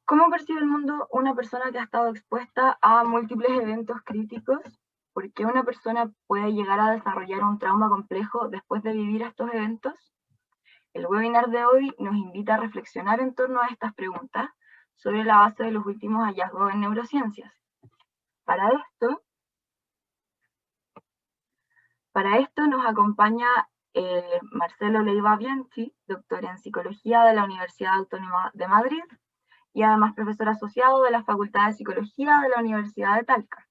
¿Cómo percibe el mundo una persona que ha estado expuesta a múltiples eventos críticos? ¿Por qué una persona puede llegar a desarrollar un trauma complejo después de vivir estos eventos? El webinar de hoy nos invita a reflexionar en torno a estas preguntas sobre la base de los últimos hallazgos en neurociencias. Para esto, nos acompaña Marcelo Leiva Bianchi, doctor en Psicología de la Universidad Autónoma de Madrid y además profesor asociado de la Facultad de Psicología de la Universidad de Talca.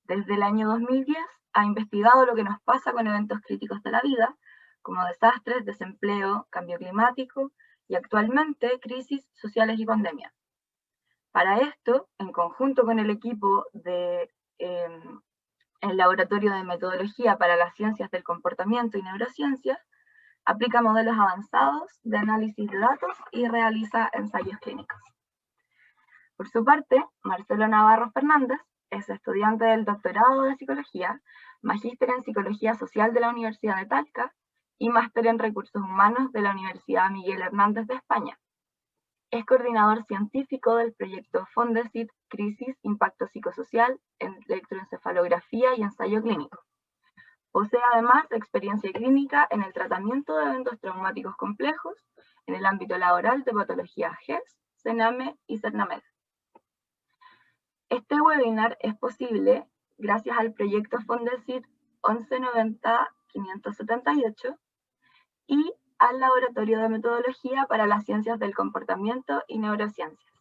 Desde el año 2010 ha investigado lo que nos pasa con eventos críticos de la vida, como desastres, desempleo, cambio climático y actualmente crisis sociales y pandemias. Para esto, en conjunto con el equipo del Laboratorio de Metodología para las Ciencias del Comportamiento y Neurociencias, aplica modelos avanzados de análisis de datos y realiza ensayos clínicos. Por su parte, Marcelo Navarro Fernández es estudiante del doctorado de Psicología, magíster en Psicología Social de la Universidad de Talca y máster en Recursos Humanos de la Universidad Miguel Hernández de España. Es coordinador científico del proyecto Fondesit Crisis Impacto Psicosocial en Electroencefalografía y Ensayo Clínico. Posee además experiencia clínica en el tratamiento de eventos traumáticos complejos en el ámbito laboral de patologías GES, CENAME y CERNAMED. Este webinar es posible gracias al proyecto Fondesit 1190-578 y al Laboratorio de Metodología para las Ciencias del Comportamiento y Neurociencias.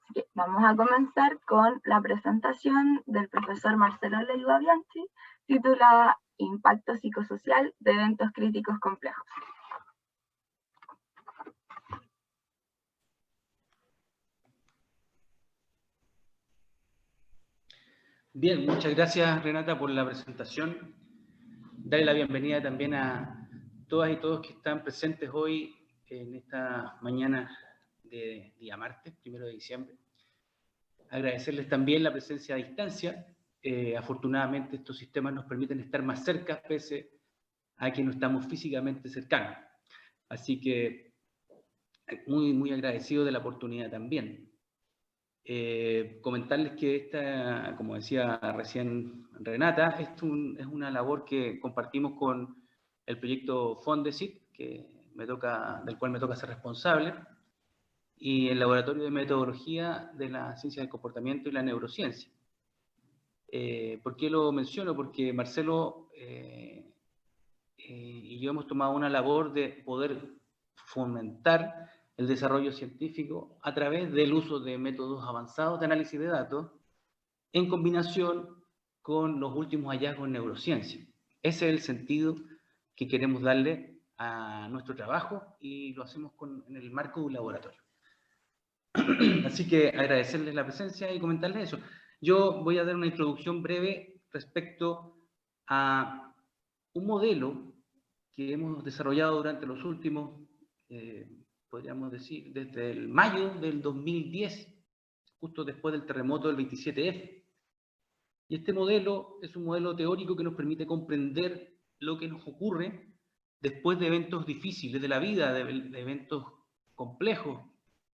Así que vamos a comenzar con la presentación del profesor Marcelo Leiva Bianchi, titulada Impacto psicosocial de eventos críticos complejos. Bien, muchas gracias Renata por la presentación. Darle la bienvenida también a todas y todos que están presentes hoy en esta mañana de día martes, 1 de diciembre. Agradecerles también la presencia a distancia. Afortunadamente estos sistemas nos permiten estar más cerca pese a que no estamos físicamente cercanos. Así que muy agradecido de la oportunidad también. Comentarles que esta, como decía recién Renata, es una labor que compartimos con el proyecto Fondesit, del cual me toca ser responsable, y el Laboratorio de Metodología de la Ciencia del Comportamiento y la Neurociencia. ¿Por qué lo menciono? Porque Marcelo y yo hemos tomado una labor de poder fomentar el desarrollo científico a través del uso de métodos avanzados de análisis de datos en combinación con los últimos hallazgos en neurociencia. Ese es el sentido que queremos darle a nuestro trabajo y lo hacemos en el marco de un laboratorio. Así que agradecerles la presencia y comentarles eso. Yo voy a dar una introducción breve respecto a un modelo que hemos desarrollado durante los últimos, podríamos decir, desde el mayo del 2010, justo después del terremoto del 27F. Y este modelo es un modelo teórico que nos permite comprender lo que nos ocurre después de eventos difíciles de la vida, de eventos complejos,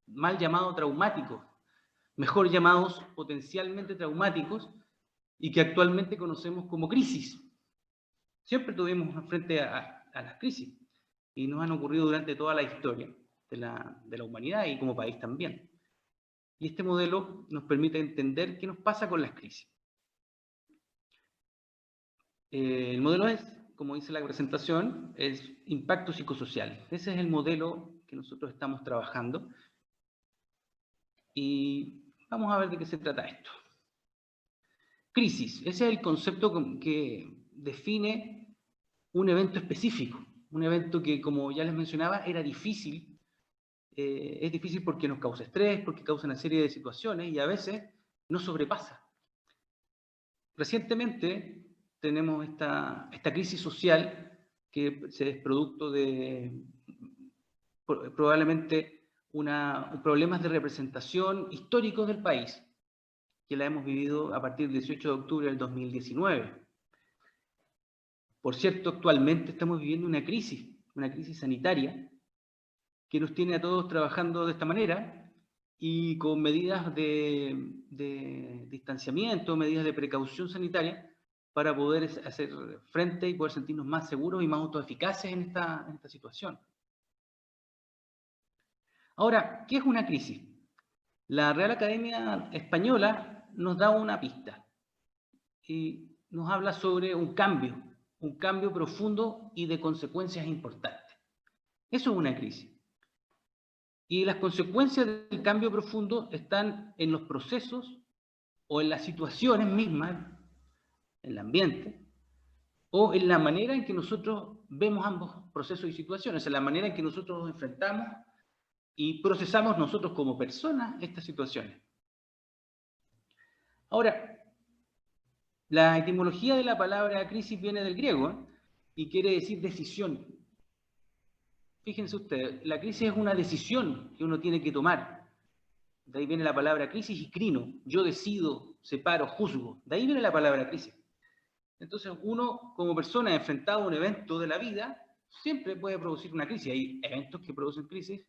mal llamados traumáticos, mejor llamados potencialmente traumáticos, y que actualmente conocemos como crisis. Siempre tuvimos frente a las crisis, y nos han ocurrido durante toda la historia de la humanidad y como país también. Y este modelo nos permite entender qué nos pasa con las crisis. El modelo es, como dice la presentación, es impacto psicosocial. Ese es el modelo que nosotros estamos trabajando. Y vamos a ver de qué se trata esto. Crisis, ese es el concepto que define un evento específico. Un evento que, como ya les mencionaba, era difícil. Es difícil porque nos causa estrés, porque causa una serie de situaciones y a veces nos sobrepasa. Recientemente tenemos esta crisis social que es producto de probablemente problemas de representación históricos del país, que la hemos vivido a partir del 18 de octubre del 2019. Por cierto, actualmente estamos viviendo una crisis sanitaria que nos tiene a todos trabajando de esta manera y con medidas de distanciamiento, medidas de precaución sanitaria, para poder hacer frente y poder sentirnos más seguros y más autoeficaces en esta situación. Ahora, ¿qué es una crisis? La Real Academia Española nos da una pista y nos habla sobre un cambio profundo y de consecuencias importantes. Eso es una crisis. Y las consecuencias del cambio profundo están en los procesos o en las situaciones mismas, en el ambiente, o en la manera en que nosotros vemos ambos procesos y situaciones, en la manera en que nosotros nos enfrentamos y procesamos nosotros como personas estas situaciones. Ahora, la etimología de la palabra crisis viene del griego, y quiere decir decisión. Fíjense ustedes, la crisis es una decisión que uno tiene que tomar. De ahí viene la palabra crisis y crino. Yo decido, separo, juzgo. De ahí viene la palabra crisis. Entonces, uno como persona enfrentado a un evento de la vida, siempre puede producir una crisis. Hay eventos que producen crisis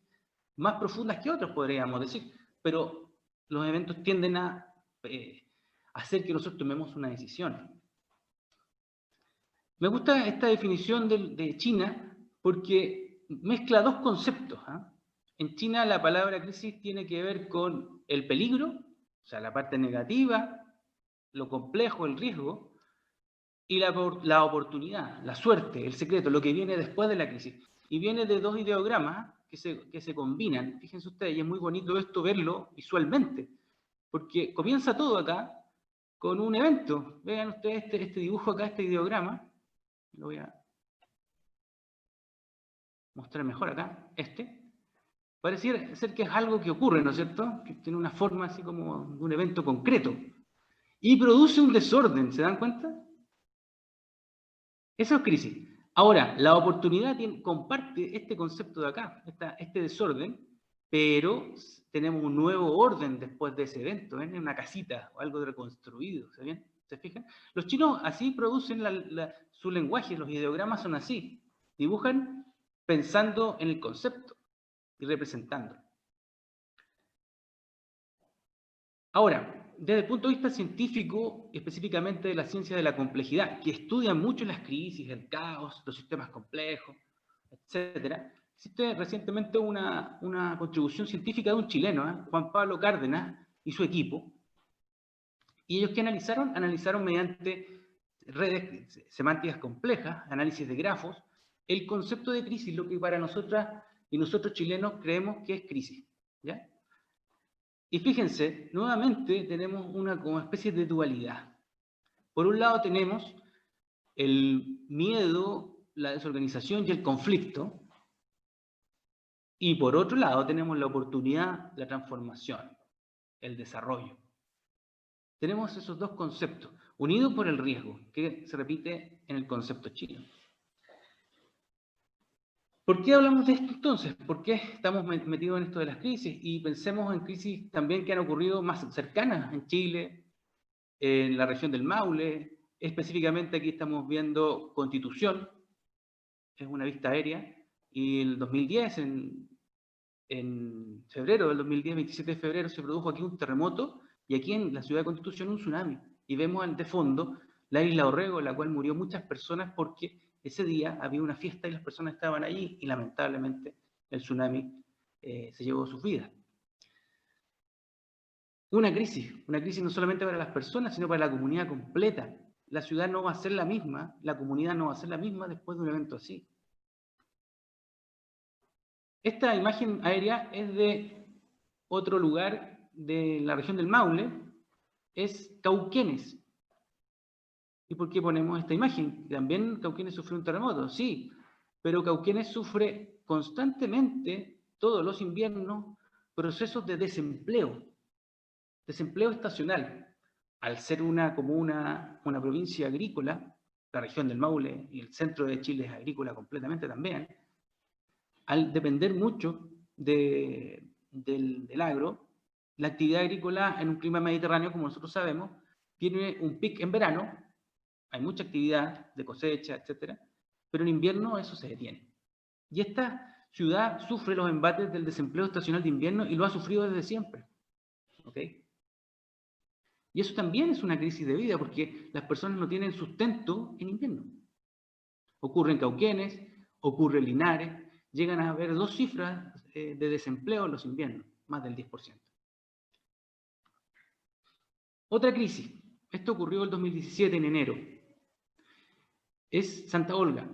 más profundas que otros, podríamos decir. Pero los eventos tienden a hacer que nosotros tomemos una decisión. Me gusta esta definición de China porque mezcla dos conceptos. En China la palabra crisis tiene que ver con el peligro, o sea, la parte negativa, lo complejo, el riesgo, y la oportunidad, la suerte, el secreto, lo que viene después de la crisis. Y viene de dos ideogramas que se combinan. Fíjense ustedes, y es muy bonito esto verlo visualmente, porque comienza todo acá con un evento. Vean ustedes este dibujo acá, este ideograma. Lo voy a mostrar mejor acá, pareciera ser que es algo que ocurre, ¿no es cierto? Que tiene una forma así como de un evento concreto. Y produce un desorden, ¿se dan cuenta? Eso es crisis. Ahora, la oportunidad comparte este concepto de acá, este desorden, pero tenemos un nuevo orden después de ese evento, ¿ven? Una casita o algo reconstruido, ¿se fijan? Los chinos así producen su lenguaje, los ideogramas son así, dibujan pensando en el concepto y representándolo. Ahora, desde el punto de vista científico, específicamente de la ciencia de la complejidad, que estudia mucho las crisis, el caos, los sistemas complejos, etc., existe recientemente una contribución científica de un chileno, Juan Pablo Cárdenas, y su equipo. ¿Y ellos qué analizaron? Analizaron mediante redes semánticas complejas, análisis de grafos, el concepto de crisis, lo que para nosotras y nosotros chilenos creemos que es crisis, ¿ya? Y fíjense, nuevamente tenemos una como especie de dualidad. Por un lado tenemos el miedo, la desorganización y el conflicto. Y por otro lado tenemos la oportunidad, la transformación, el desarrollo. Tenemos esos dos conceptos, unidos por el riesgo, que se repite en el concepto chino. ¿Por qué hablamos de esto entonces? ¿Por qué estamos metidos en esto de las crisis? Y pensemos en crisis también que han ocurrido más cercanas en Chile, en la región del Maule. Específicamente aquí estamos viendo Constitución, es una vista aérea, y el 2010, en febrero del 2010, 27 de febrero, se produjo aquí un terremoto, y aquí en la ciudad de Constitución un tsunami. Y vemos de fondo la isla Orrego, en la cual murió muchas personas porque ese día había una fiesta y las personas estaban allí, y lamentablemente el tsunami se llevó sus vidas. Una crisis no solamente para las personas, sino para la comunidad completa. La ciudad no va a ser la misma, la comunidad no va a ser la misma después de un evento así. Esta imagen aérea es de otro lugar de la región del Maule, es Cauquenes. ¿Y por qué ponemos esta imagen? También Cauquenes sufrió un terremoto, sí, pero Cauquenes sufre constantemente, todos los inviernos, procesos de desempleo estacional. Al ser una comuna, una provincia agrícola, la región del Maule y el centro de Chile es agrícola completamente también, al depender mucho del agro, la actividad agrícola en un clima mediterráneo, como nosotros sabemos, tiene un pic en verano, hay mucha actividad de cosecha, etc., pero en invierno eso se detiene. Y esta ciudad sufre los embates del desempleo estacional de invierno y lo ha sufrido desde siempre. ¿Ok? Y eso también es una crisis de vida, porque las personas no tienen sustento en invierno. Ocurre en Cauquenes, ocurre en Linares, llegan a haber 2 cifras de desempleo en los inviernos, más del 10%. Otra crisis, esto ocurrió el 2017 en enero, es Santa Olga.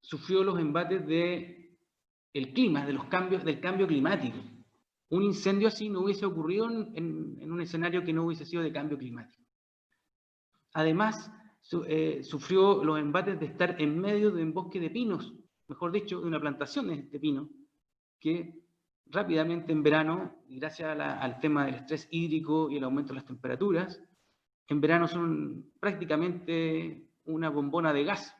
Sufrió los embates del clima, del cambio climático. Un incendio así no hubiese ocurrido en un escenario que no hubiese sido de cambio climático. Además, sufrió los embates de estar en medio de un bosque de pinos, mejor dicho, de una plantación de pinos, que rápidamente en verano, gracias al tema del estrés hídrico y el aumento de las temperaturas, en verano son prácticamente una bombona de gas,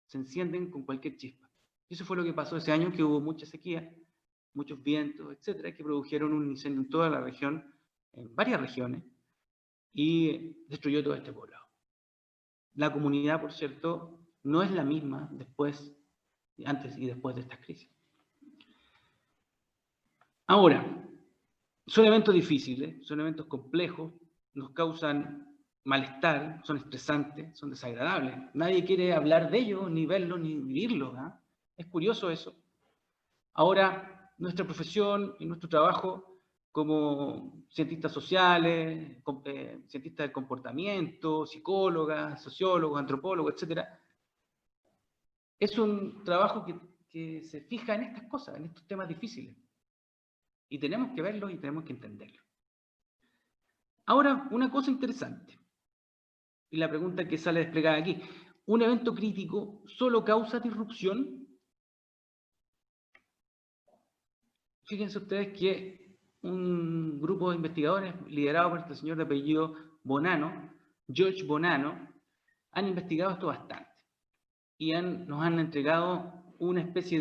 se encienden con cualquier chispa. Y eso fue lo que pasó ese año, que hubo mucha sequía, muchos vientos, etcétera, que produjeron un incendio en toda la región, en varias regiones, y destruyó todo este poblado. La comunidad, por cierto, no es la misma antes y después de estas crisis. Ahora, son eventos difíciles, son eventos complejos, nos causan malestar, son estresantes, son desagradables. Nadie quiere hablar de ellos, ni verlos, ni vivirlos. ¿eh? Es curioso eso. Ahora, nuestra profesión y nuestro trabajo como cientistas sociales, cientistas del comportamiento, psicólogas, sociólogos, antropólogos, etc., es un trabajo que se fija en estas cosas, en estos temas difíciles. Y tenemos que verlos y tenemos que entenderlos. Ahora, una cosa interesante, y la pregunta que sale desplegada aquí, ¿un evento crítico solo causa disrupción? Fíjense ustedes que un grupo de investigadores liderado por este señor de apellido Bonanno, George Bonanno, han investigado esto bastante y nos han entregado una especie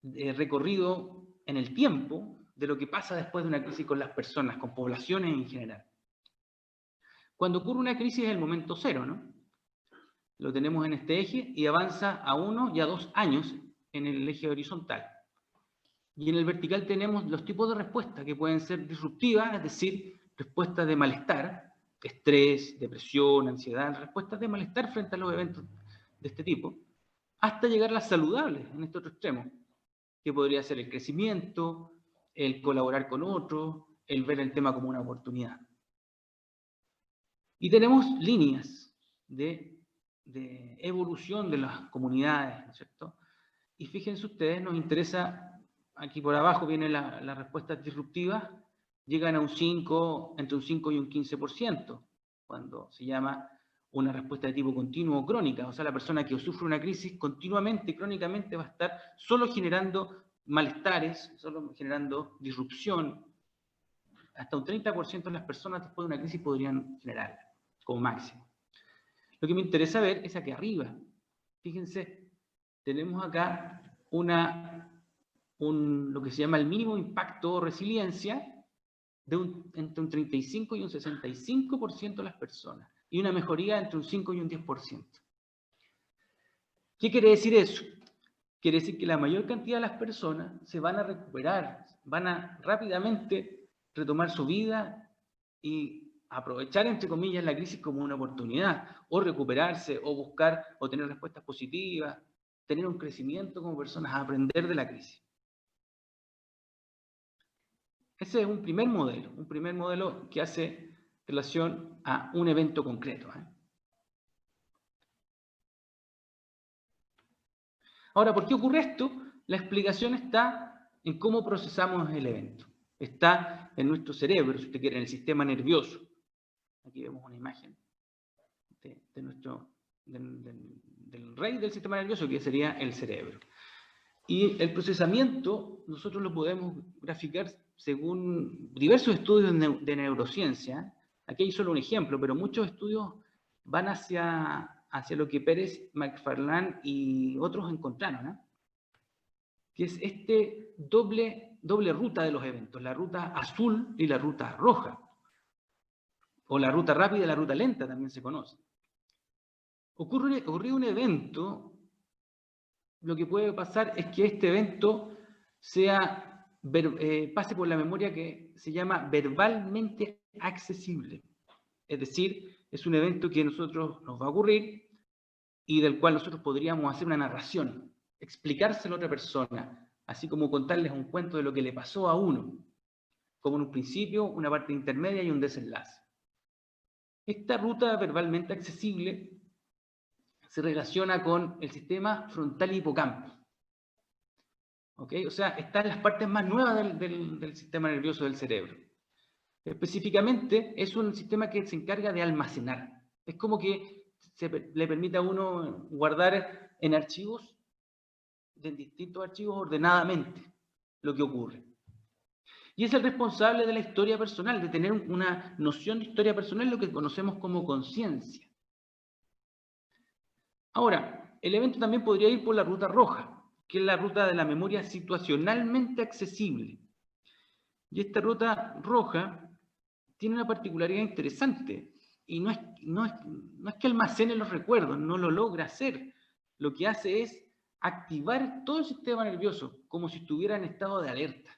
de recorrido en el tiempo de lo que pasa después de una crisis con las personas, con poblaciones en general. Cuando ocurre una crisis es el momento cero, ¿no? Lo tenemos en este eje y avanza a 1 y a 2 años en el eje horizontal. Y en el vertical tenemos los tipos de respuestas que pueden ser disruptivas, es decir, respuestas de malestar, estrés, depresión, ansiedad, respuestas de malestar frente a los eventos de este tipo, hasta llegar a las saludables en este otro extremo, que podría ser el crecimiento, el colaborar con otros, el ver el tema como una oportunidad. Y tenemos líneas de evolución de las comunidades, ¿no es cierto? Y fíjense ustedes, nos interesa, aquí por abajo vienen las respuestas disruptivas, llegan a entre un 5 y un 15%, cuando se llama una respuesta de tipo continuo o crónica, o sea, la persona que sufre una crisis continuamente, crónicamente va a estar solo generando malestares, solo generando disrupción. Hasta un 30% de las personas después de una crisis podrían generarla, como máximo. Lo que me interesa ver es aquí arriba. Fíjense, tenemos acá lo que se llama el mínimo impacto o resiliencia entre un 35 y un 65% de las personas, y una mejoría entre un 5 y un 10%. ¿Qué quiere decir eso? Quiere decir que la mayor cantidad de las personas se van a recuperar, van a rápidamente retomar su vida y aprovechar, entre comillas, la crisis como una oportunidad, o recuperarse, o buscar, o tener respuestas positivas, tener un crecimiento como personas, aprender de la crisis. Ese es un primer modelo que hace relación a un evento concreto. Ahora, ¿por qué ocurre esto? La explicación está en cómo procesamos el evento. Está en nuestro cerebro, si usted quiere, en el sistema nervioso. Aquí vemos una imagen del rey del sistema nervioso, que sería el cerebro. Y el procesamiento nosotros lo podemos graficar según diversos estudios de neurociencia. Aquí hay solo un ejemplo, pero muchos estudios van hacia lo que Pérez, McFarlane y otros encontraron, ¿no? Que es este doble ruta de los eventos, la ruta azul y la ruta roja, o la ruta rápida y la ruta lenta también se conoce. Ocurrió un evento lo que puede pasar es que este evento pase por la memoria que se llama verbalmente accesible. Es decir, es un evento que a nosotros nos va a ocurrir y del cual nosotros podríamos hacer una narración, explicárselo a otra persona, así como contarles un cuento de lo que le pasó a uno, como en un principio, una parte intermedia y un desenlace. Esta ruta verbalmente accesible se relaciona con el sistema frontal y hipocampo. ¿Okay? O sea, está en las partes más nuevas del sistema nervioso del cerebro. Específicamente, es un sistema que se encarga de almacenar. Es como que le permite a uno guardar en archivos, en distintos archivos ordenadamente, lo que ocurre. Y es el responsable de la historia personal, de tener una noción de historia personal, lo que conocemos como conciencia. Ahora, el evento también podría ir por la ruta roja, que es la ruta de la memoria situacionalmente accesible. Y esta ruta roja tiene una particularidad interesante, y no es que almacene los recuerdos, no lo logra hacer. Lo que hace es activar todo el sistema nervioso, como si estuviera en estado de alerta.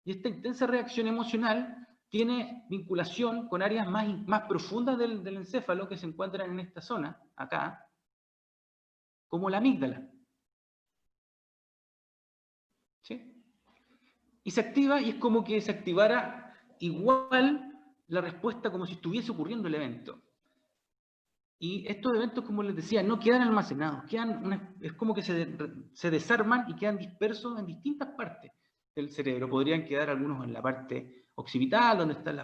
Y esta intensa reacción emocional tiene vinculación con áreas más profundas del encéfalo que se encuentran en esta zona, acá, como la amígdala. ¿Sí? Y se activa y es como que se activara igual la respuesta como si estuviese ocurriendo el evento. Y estos eventos, como les decía, no quedan almacenados, es como que se desarman y quedan dispersos en distintas partes del cerebro. Podrían quedar algunos en la parte occipital, donde están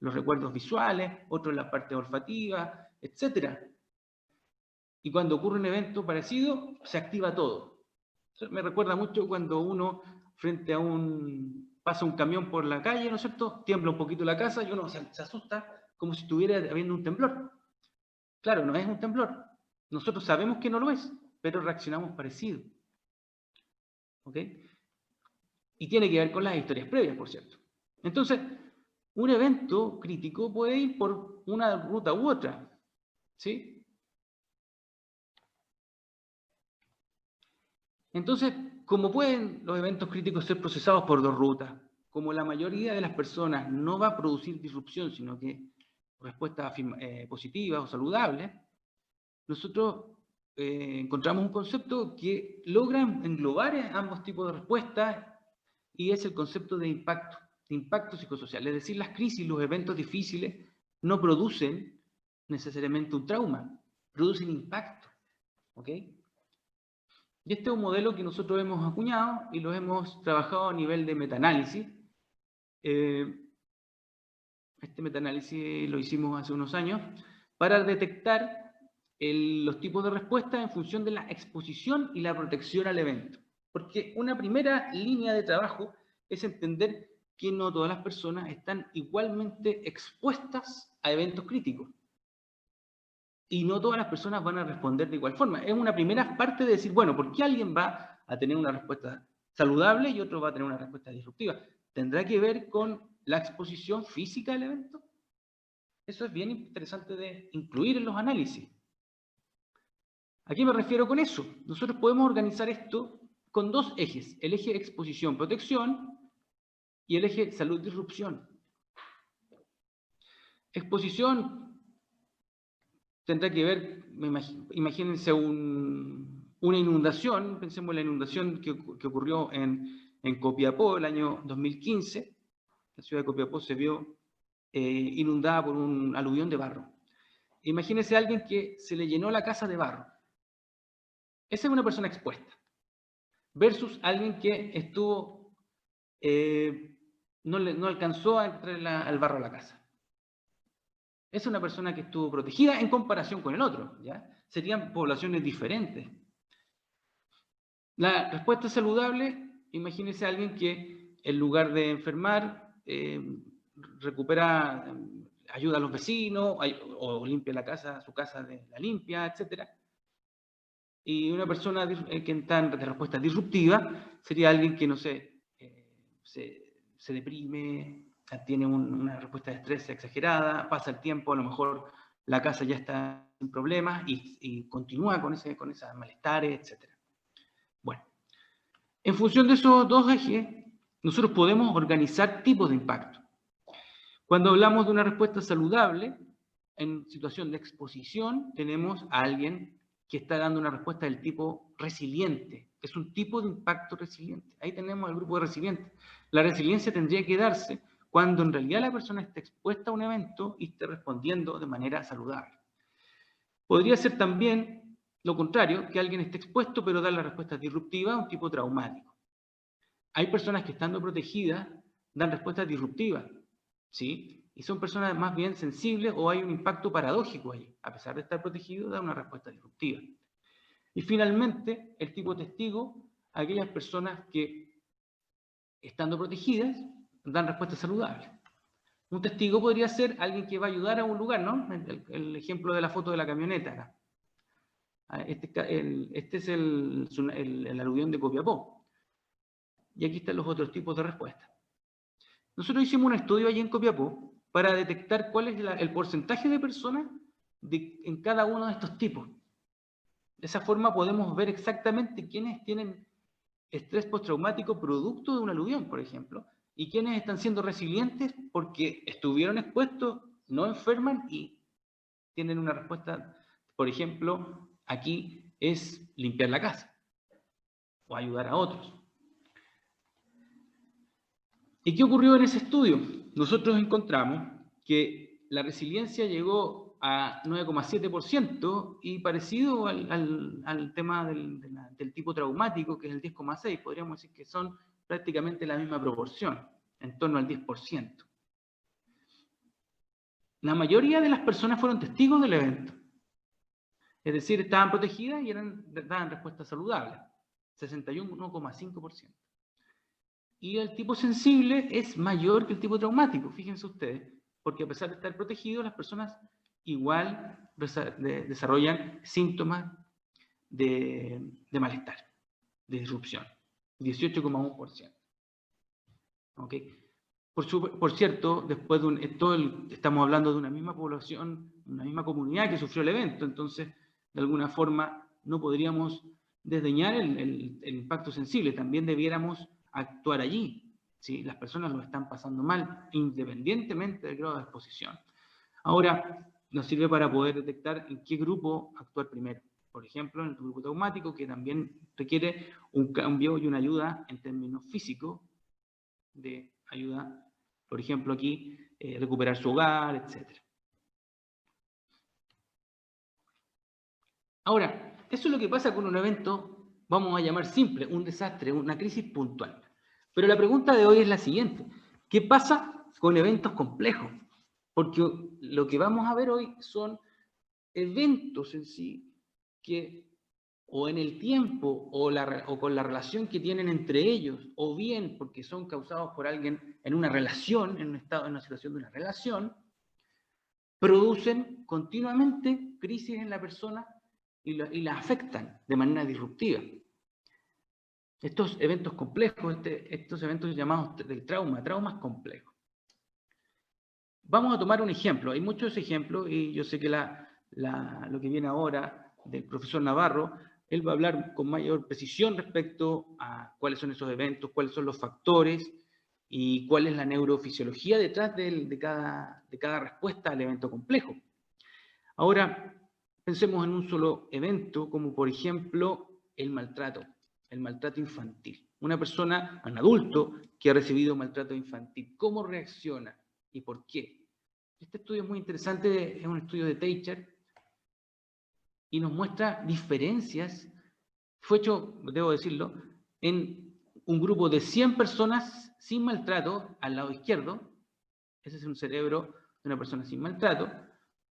los recuerdos visuales, otros en la parte olfativa, etc. Y cuando ocurre un evento parecido, se activa todo. Me recuerda mucho cuando uno, frente a pasa un camión por la calle, ¿no es cierto? Tiembla un poquito la casa y uno se asusta como si estuviera habiendo un temblor. Claro, no es un temblor. Nosotros sabemos que no lo es, pero reaccionamos parecido. ¿Ok? Y tiene que ver con las historias previas, por cierto. Entonces, un evento crítico puede ir por una ruta u otra. ¿Sí? Entonces, ¿cómo pueden los eventos críticos ser procesados por dos rutas? Como la mayoría de las personas no va a producir disrupción, sino que respuestas positivas o saludables, nosotros encontramos un concepto que logra englobar ambos tipos de respuestas y es el concepto de impacto psicosocial. Es decir, las crisis, los eventos difíciles no producen necesariamente un trauma, producen impacto. ¿Ok? Y este es un modelo que nosotros hemos acuñado y lo hemos trabajado a nivel de metaanálisis. Este metaanálisis lo hicimos hace unos años para detectar los tipos de respuesta en función de la exposición y la protección al evento. Porque una primera línea de trabajo es entender que no todas las personas están igualmente expuestas a eventos críticos. Y no todas las personas van a responder de igual forma. Es una primera parte de decir, bueno, ¿por qué alguien va a tener una respuesta saludable y otro va a tener una respuesta disruptiva? ¿Tendrá que ver con la exposición física del evento? Eso es bien interesante de incluir en los análisis. ¿A qué me refiero con eso? Nosotros podemos organizar esto con dos ejes, el eje exposición-protección y el eje salud-disrupción. Exposición tendrá que ver, imagínense una inundación, pensemos en la inundación que ocurrió en Copiapó el año 2015, la ciudad de Copiapó se vio inundada por un aluvión de barro. Imagínense a alguien que se le llenó la casa de barro. Esa es una persona expuesta. Versus alguien que estuvo, no alcanzó a entrar al barro a la casa. Es una persona que estuvo protegida en comparación con el otro, ¿ya? Serían poblaciones diferentes. La respuesta saludable, imagínese a alguien que en lugar de enfermar, recupera, ayuda a los vecinos, o limpia la casa, su casa la limpia, etc. Y una persona que está en respuesta disruptiva sería alguien que, no sé, se deprime, tiene una respuesta de estrés exagerada, pasa el tiempo, a lo mejor la casa ya está sin problemas y continúa con esos malestares, etc. Bueno, en función de esos dos ejes, nosotros podemos organizar tipos de impacto. Cuando hablamos de una respuesta saludable, en situación de exposición, tenemos a alguien que está dando una respuesta del tipo resiliente. Es un tipo de impacto resiliente. Ahí tenemos al grupo de resilientes. La resiliencia tendría que darse cuando en realidad la persona esté expuesta a un evento y esté respondiendo de manera saludable. Podría ser también lo contrario, que alguien esté expuesto pero da la respuesta disruptiva a un tipo traumático. Hay personas que estando protegidas dan respuestas disruptivas, ¿sí? Y son personas más bien sensibles o hay un impacto paradójico ahí. A pesar de estar protegido, da una respuesta disruptiva. Y finalmente, el tipo testigo, aquellas personas que, estando protegidas, dan respuestas saludables. Un testigo podría ser alguien que va a ayudar a un lugar, ¿no? El ejemplo de la foto de la camioneta acá. Este es el aluvión de Copiapó. Y aquí están los otros tipos de respuestas. Nosotros hicimos un estudio allí en Copiapó para detectar cuál es el porcentaje de personas en cada uno de estos tipos. De esa forma podemos ver exactamente quiénes tienen estrés postraumático producto de un aluvión, por ejemplo, y quiénes están siendo resilientes porque estuvieron expuestos, no enferman y tienen una respuesta. Por ejemplo, aquí es limpiar la casa o ayudar a otros. ¿Y qué ocurrió en ese estudio? Nosotros encontramos que la resiliencia llegó a 9,7% y parecido al tema del tipo traumático, que es el 10,6%, podríamos decir que son prácticamente la misma proporción, en torno al 10%. La mayoría de las personas fueron testigos del evento. Es decir, estaban protegidas y daban respuesta saludable, 61,5%. Y el tipo sensible es mayor que el tipo traumático, fíjense ustedes, porque a pesar de estar protegidos, las personas igual desarrollan síntomas de malestar, de disrupción, 18,1%. ¿Ok? Por cierto, después de estamos hablando de una misma población, una misma comunidad que sufrió el evento, entonces, de alguna forma, no podríamos desdeñar el impacto sensible, también debiéramos actuar allí, ¿sí? Las personas lo están pasando mal, independientemente del grado de exposición. Ahora, nos sirve para poder detectar en qué grupo actuar primero. Por ejemplo, en el grupo traumático, que también requiere un cambio y una ayuda en términos físicos, de ayuda, por ejemplo, aquí, recuperar su hogar, etc. Ahora, eso es lo que pasa con un evento, vamos a llamar simple, un desastre, una crisis puntual. Pero la pregunta de hoy es la siguiente: ¿qué pasa con eventos complejos? Porque lo que vamos a ver hoy son eventos en sí que o en el tiempo o con la relación que tienen entre ellos, o bien porque son causados por alguien en una relación, en una situación de una relación, producen continuamente crisis en la persona y la afectan de manera disruptiva. Estos eventos complejos, estos eventos llamados del traumas complejos. Vamos a tomar un ejemplo, hay muchos ejemplos y yo sé que lo que viene ahora del profesor Navarro, él va a hablar con mayor precisión respecto a cuáles son esos eventos, cuáles son los factores y cuál es la neurofisiología detrás de cada respuesta al evento complejo. Ahora, pensemos en un solo evento, como por ejemplo el maltrato infantil. Una persona, un adulto que ha recibido maltrato infantil, ¿cómo reacciona y por qué? Este estudio es muy interesante, es un estudio de Teicher y nos muestra diferencias. Fue hecho, debo decirlo, en un grupo de 100 personas sin maltrato al lado izquierdo. Ese es un cerebro de una persona sin maltrato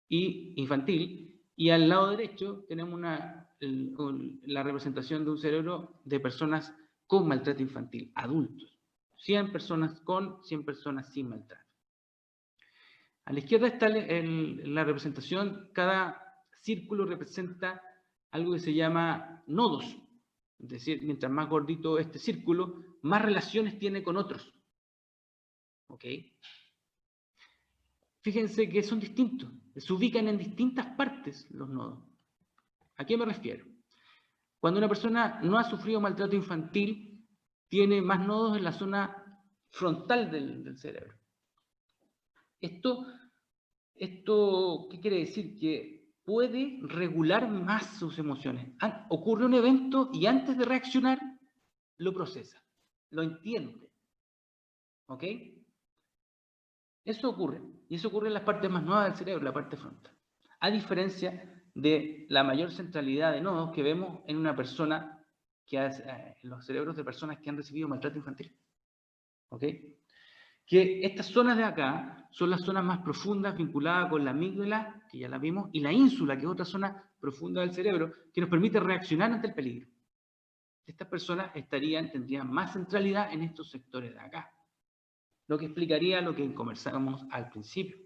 y infantil, y al lado derecho tenemos la representación de un cerebro de personas con maltrato infantil, adultos. 100 personas con, 100 personas sin maltrato. A la izquierda está la representación, cada círculo representa algo que se llama nodos. Es decir, mientras más gordito este círculo, más relaciones tiene con otros. ¿Ok? Fíjense que son distintos, se ubican en distintas partes los nodos. ¿A qué me refiero? Cuando una persona no ha sufrido maltrato infantil, tiene más nodos en la zona frontal del cerebro. ¿Esto qué quiere decir? Que puede regular más sus emociones. Ocurre un evento y antes de reaccionar, lo procesa, lo entiende. ¿Ok? Eso ocurre. Y eso ocurre en las partes más nuevas del cerebro, la parte frontal. A diferencia de la mayor centralidad de nodos que vemos en una persona, en los cerebros de personas que han recibido maltrato infantil. ¿Ok? Que estas zonas de acá son las zonas más profundas vinculadas con la amígdala, que ya la vimos, y la ínsula, que es otra zona profunda del cerebro, que nos permite reaccionar ante el peligro. Estas personas tendrían más centralidad en estos sectores de acá, lo que explicaría lo que conversábamos al principio.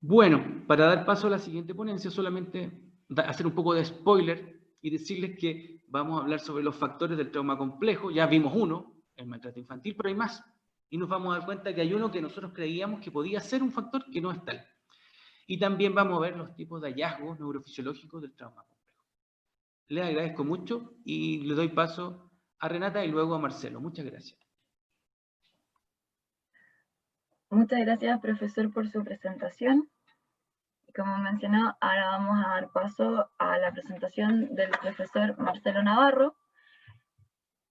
Bueno, para dar paso a la siguiente ponencia, solamente hacer un poco de spoiler y decirles que vamos a hablar sobre los factores del trauma complejo. Ya vimos uno, el maltrato infantil, pero hay más. Y nos vamos a dar cuenta que hay uno que nosotros creíamos que podía ser un factor que no es tal. Y también vamos a ver los tipos de hallazgos neurofisiológicos del trauma complejo. Les agradezco mucho y le doy paso a Renata y luego a Marcelo. Muchas gracias. Muchas gracias, profesor, por su presentación. Como mencionó, ahora vamos a dar paso a la presentación del profesor Marcelo Navarro,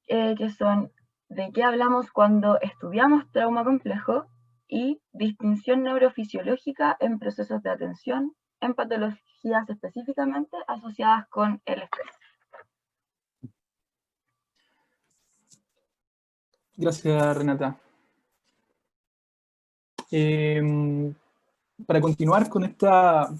que son de qué hablamos cuando estudiamos trauma complejo y distinción neurofisiológica en procesos de atención, en patologías específicamente asociadas con el estrés. Gracias, Renata. Para continuar con esta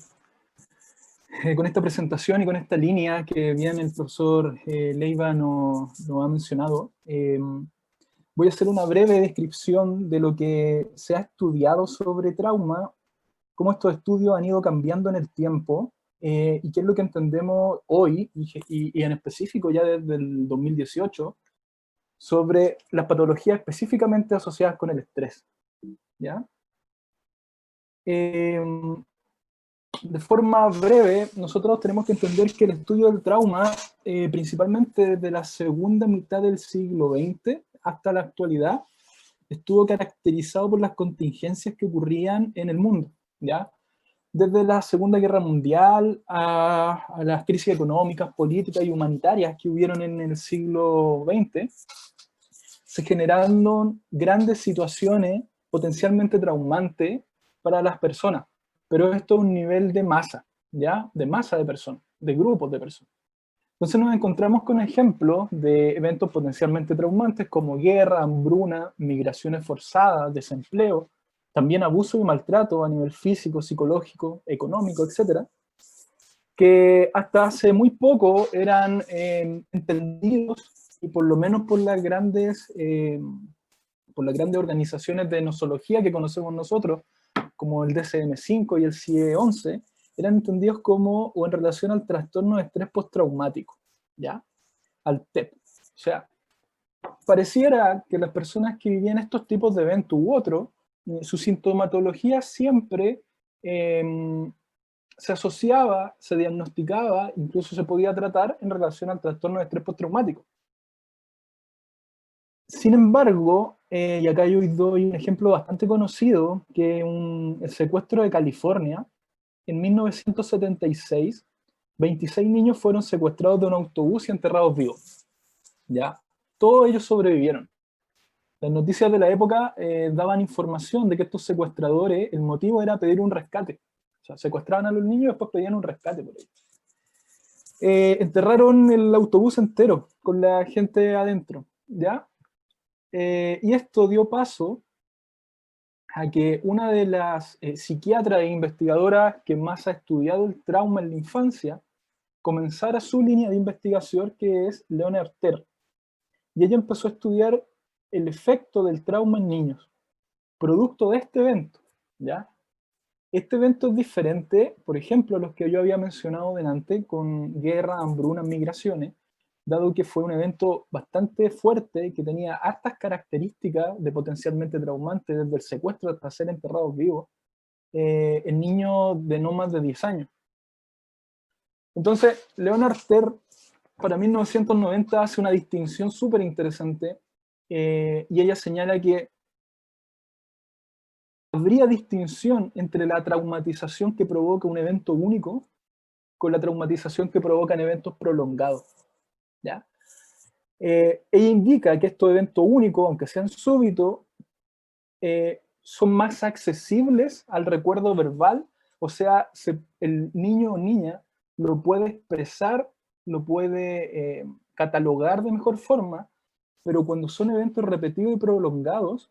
presentación y con esta línea que bien el profesor Leiva nos ha mencionado, voy a hacer una breve descripción de lo que se ha estudiado sobre trauma, cómo estos estudios han ido cambiando en el tiempo, y qué es lo que entendemos hoy, y en específico ya desde el 2018, sobre las patologías específicamente asociadas con el estrés. ¿Ya? De forma breve, nosotros tenemos que entender que el estudio del trauma, principalmente desde la segunda mitad del siglo XX hasta la actualidad, estuvo caracterizado por las contingencias que ocurrían en el mundo, ¿ya? Desde la Segunda Guerra Mundial a las crisis económicas, políticas y humanitarias que hubieron en el siglo XX, se generaron grandes situaciones potencialmente traumantes para las personas. Pero esto es un nivel de masa, ¿ya? De masa de personas, de grupos de personas. Entonces nos encontramos con ejemplos de eventos potencialmente traumantes como guerra, hambruna, migraciones forzadas, desempleo, también abuso y maltrato a nivel físico, psicológico, económico, etc., que hasta hace muy poco eran entendidos, y por lo menos por las grandes organizaciones de nosología que conocemos nosotros, como el DSM-5 y el CIE-11, eran entendidos como, o en relación al trastorno de estrés postraumático, ¿ya? Al TEP. O sea, pareciera que las personas que vivían estos tipos de eventos u otros, su sintomatología siempre se asociaba, se diagnosticaba, incluso se podía tratar en relación al trastorno de estrés postraumático. Sin embargo, y acá yo doy un ejemplo bastante conocido, que el secuestro de California, en 1976, 26 niños fueron secuestrados de un autobús y enterrados vivos. ¿Ya? Todos ellos sobrevivieron. Las noticias de la época daban información de que estos secuestradores, el motivo era pedir un rescate. O sea, secuestraban a los niños y después pedían un rescate por ellos. Enterraron el autobús entero, con la gente adentro, ¿ya? Y esto dio paso a que una de las psiquiatras e investigadoras que más ha estudiado el trauma en la infancia comenzara su línea de investigación, que es Leona Terr. Y ella empezó a estudiar el efecto del trauma en niños, producto de este evento, ¿ya? Este evento es diferente, por ejemplo, a los que yo había mencionado delante, con guerra, hambruna, migraciones, dado que fue un evento bastante fuerte, que tenía hartas características de potencialmente traumante, desde el secuestro hasta ser enterrados vivos, en niños de no más de 10 años. Entonces, Leonard Ter, para 1990, hace una distinción súper interesante, y ella señala que habría distinción entre la traumatización que provoca un evento único con la traumatización que provocan eventos prolongados, ¿ya? Ella indica que estos eventos únicos, aunque sean súbitos, son más accesibles al recuerdo verbal, o sea, el niño o niña lo puede expresar, lo puede catalogar de mejor forma, pero cuando son eventos repetidos y prolongados,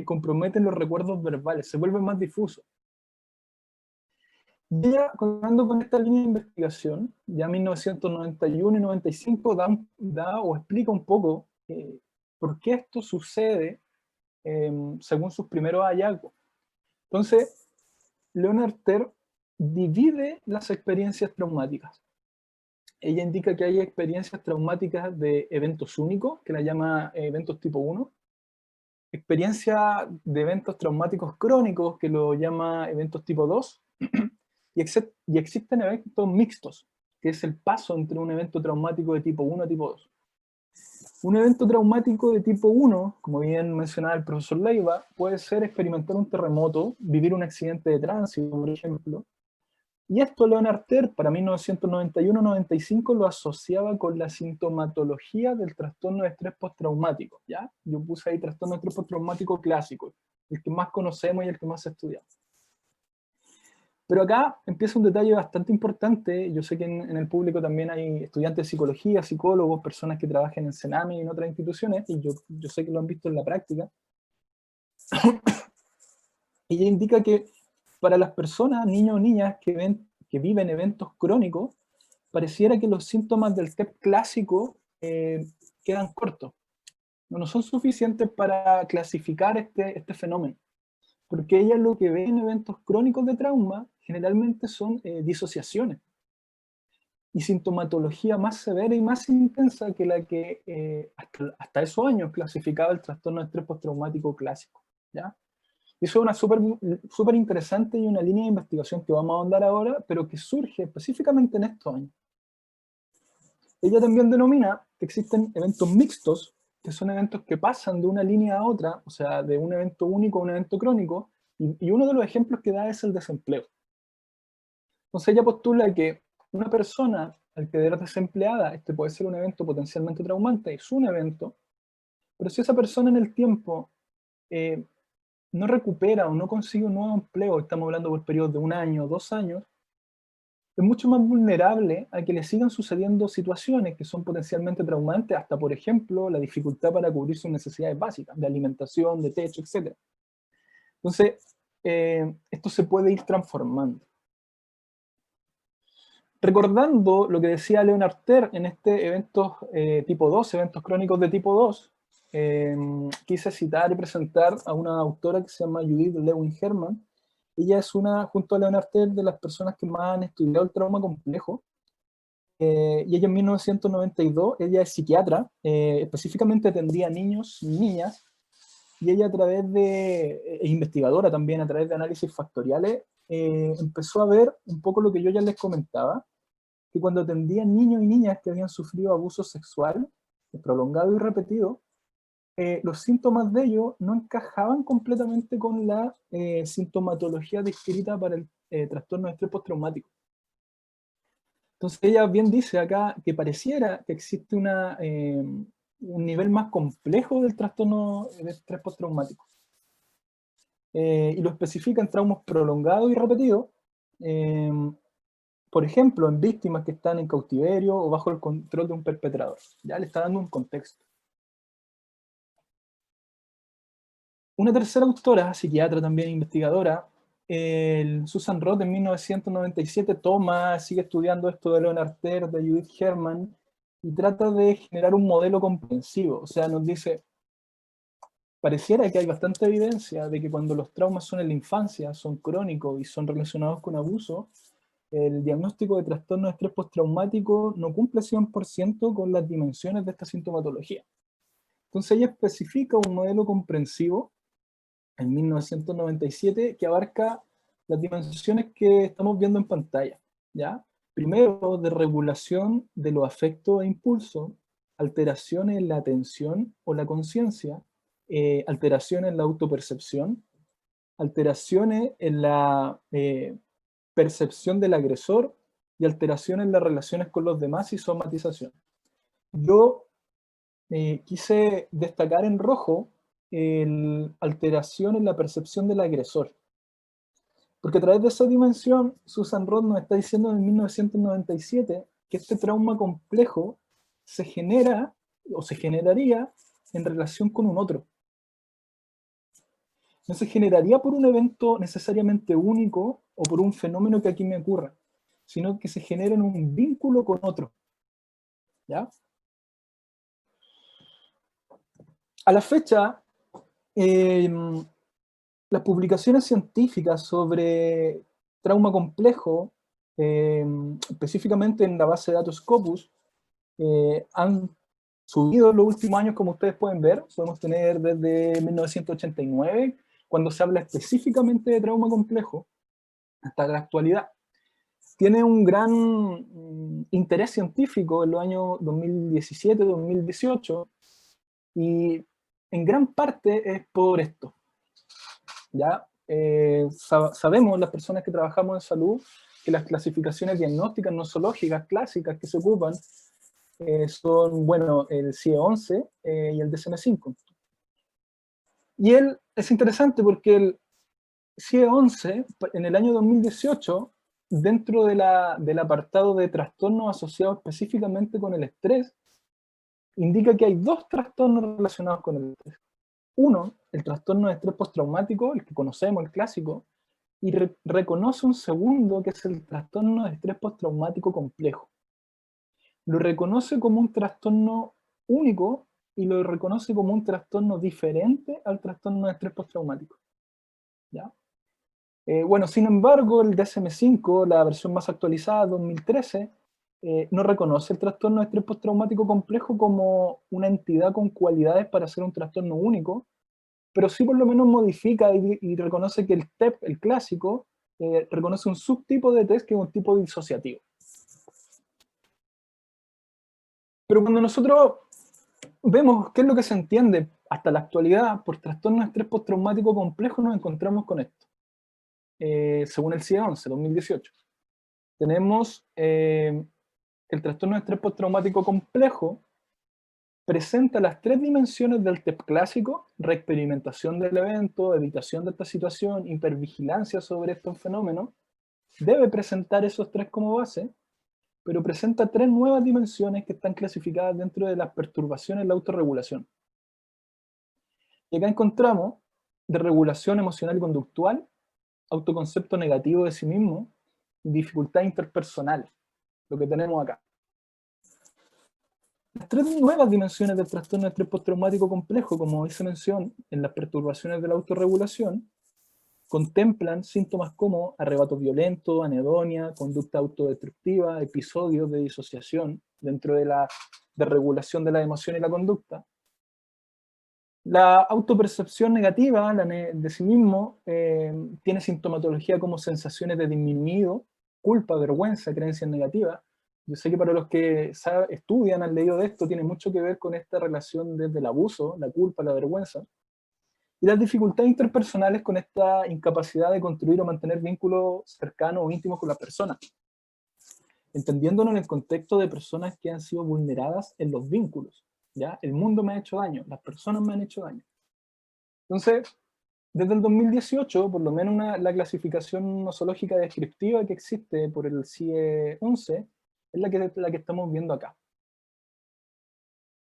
comprometen los recuerdos verbales, se vuelven más difusos. Ya continuando con esta línea de investigación, ya 1991 y 95 da o explica un poco por qué esto sucede según sus primeros hallazgos. Entonces, Leonard Ter divide las experiencias traumáticas. Ella indica que hay experiencias traumáticas de eventos únicos, que la llama eventos tipo 1, experiencia de eventos traumáticos crónicos, que lo llama eventos tipo 2, y existen eventos mixtos, que es el paso entre un evento traumático de tipo 1 a tipo 2. Un evento traumático de tipo 1, como bien mencionaba el profesor Leiva, puede ser experimentar un terremoto, vivir un accidente de tránsito, por ejemplo. Y esto Leonard Ter, para 1991-95, lo asociaba con la sintomatología del trastorno de estrés postraumático, ¿ya? Yo puse ahí trastorno de estrés postraumático clásico, el que más conocemos y el que más se estudia. Pero acá empieza un detalle bastante importante. Yo sé que en el público también hay estudiantes de psicología, psicólogos, personas que trabajan en Sename y en otras instituciones, y yo sé que lo han visto en la práctica. Ella indica que para las personas, niños o niñas que viven eventos crónicos, pareciera que los síntomas del TEP clásico quedan cortos. No son suficientes para clasificar este fenómeno. Porque ella lo que ve en eventos crónicos de trauma generalmente son disociaciones y sintomatología más severa y más intensa que la que hasta esos años clasificaba el trastorno de estrés postraumático clásico, ¿ya? Y eso es una súper interesante y una línea de investigación que vamos a ahondar ahora, pero que surge específicamente en estos años. Ella también denomina que existen eventos mixtos, que son eventos que pasan de una línea a otra, o sea, de un evento único a un evento crónico, y uno de los ejemplos que da es el desempleo. Entonces ella postula que una persona al quedar desempleada, este puede ser un evento potencialmente traumante, es un evento, pero si esa persona en el tiempo no recupera o no consigue un nuevo empleo, estamos hablando por periodos de 1 año, 2 años, es mucho más vulnerable a que le sigan sucediendo situaciones que son potencialmente traumantes, hasta por ejemplo la dificultad para cubrir sus necesidades básicas, de alimentación, de techo, etc. Entonces, esto se puede ir transformando. Recordando lo que decía Leonard Ter en este eventos tipo 2, eventos crónicos de tipo 2, quise citar y presentar a una autora que se llama Judith Lewin Herman. Ella es una, junto a Leonard Ter, de las personas que más han estudiado el trauma complejo. Y ella en 1992, ella es psiquiatra, específicamente atendía a niños y niñas, y ella a través de, investigadora también, a través de análisis factoriales, empezó a ver un poco lo que yo ya les comentaba, que cuando atendían niños y niñas que habían sufrido abuso sexual, prolongado y repetido, los síntomas de ellos no encajaban completamente con la sintomatología descrita para el trastorno de estrés postraumático. Entonces ella bien dice acá que pareciera que existe un nivel más complejo del trastorno de estrés postraumático. Y lo especifica en traumas prolongados y repetidos, por ejemplo, en víctimas que están en cautiverio o bajo el control de un perpetrador. Ya le está dando un contexto. Una tercera autora, psiquiatra también investigadora, Susan Roth, en 1997, sigue estudiando esto de Leonard Ter, de Judith Herman, y trata de generar un modelo comprensivo. O sea, nos dice, pareciera que hay bastante evidencia de que cuando los traumas son en la infancia, son crónicos y son relacionados con abuso, el diagnóstico de trastorno de estrés postraumático no cumple 100% con las dimensiones de esta sintomatología. Entonces ella especifica un modelo comprensivo en 1997 que abarca las dimensiones que estamos viendo en pantalla, ¿ya? Primero, de regulación de los afectos e impulsos, alteraciones en la atención o la conciencia, alteraciones en la autopercepción, alteraciones en la percepción del agresor y alteraciones en las relaciones con los demás y somatización. Yo quise destacar en rojo alteración en la percepción del agresor. Porque a través de esa dimensión, Susan Roth nos está diciendo en 1997 que este trauma complejo se genera o se generaría en relación con un otro. No se generaría por un evento necesariamente único o por un fenómeno que aquí me ocurra, sino que se genera en un vínculo con otro. ¿Ya? A la fecha, las publicaciones científicas sobre trauma complejo, específicamente en la base de datos Scopus, han subido en los últimos años, como ustedes pueden ver. Podemos tener desde 1989, cuando se habla específicamente de trauma complejo, hasta la actualidad. Tiene un gran interés científico en los años 2017, 2018, y en gran parte es por esto. ¿Ya? Sabemos, las personas que trabajamos en salud, que las clasificaciones diagnósticas nosológicas clásicas que se ocupan son, bueno, el CIE-11 y el DSM-5. Y es interesante porque el CIE-11, en el año 2018, dentro del apartado de trastornos asociados específicamente con el estrés, indica que hay dos trastornos relacionados con el estrés. Uno, el trastorno de estrés postraumático, el que conocemos, el clásico, y reconoce un segundo, que es el trastorno de estrés postraumático complejo. Lo reconoce como un trastorno único y lo reconoce como un trastorno diferente al trastorno de estrés postraumático. ¿Ya? Bueno, sin embargo, el DSM-5, la versión más actualizada, 2013, no reconoce el trastorno de estrés postraumático complejo como una entidad con cualidades para ser un trastorno único, pero sí por lo menos modifica y reconoce que el TEP, el clásico, reconoce un subtipo de test que es un tipo disociativo. Pero cuando nosotros vemos qué es lo que se entiende hasta la actualidad por trastorno de estrés postraumático complejo, nos encontramos con esto. Según el CIE-11, 2018. Tenemos el trastorno de estrés postraumático complejo presenta las tres dimensiones del TEP clásico: reexperimentación del evento, evitación de esta situación, hipervigilancia sobre estos fenómenos. Debe presentar esos tres como base, pero presenta tres nuevas dimensiones que están clasificadas dentro de las perturbaciones de la autorregulación. Y acá encontramos de regulación emocional y conductual, autoconcepto negativo de sí mismo, dificultad interpersonal, lo que tenemos acá. Las tres nuevas dimensiones del trastorno de estrés postraumático complejo, como hice mención en las perturbaciones de la autorregulación, contemplan síntomas como arrebatos violentos, anedonia, conducta autodestructiva, episodios de disociación dentro de la regulación de la emoción y la conducta. La autopercepción negativa de sí mismo tiene sintomatología como sensaciones de disminuido, culpa, vergüenza, creencias negativas. Yo sé que para los que estudian, han leído de esto, tiene mucho que ver con esta relación desde el abuso, la culpa, la vergüenza. Y las dificultades interpersonales con esta incapacidad de construir o mantener vínculos cercanos o íntimos con las personas. Entendiéndolo en el contexto de personas que han sido vulneradas en los vínculos. ¿Ya? El mundo me ha hecho daño, las personas me han hecho daño. Entonces, desde el 2018, por lo menos la clasificación nosológica descriptiva que existe por el CIE-11 es la que estamos viendo acá.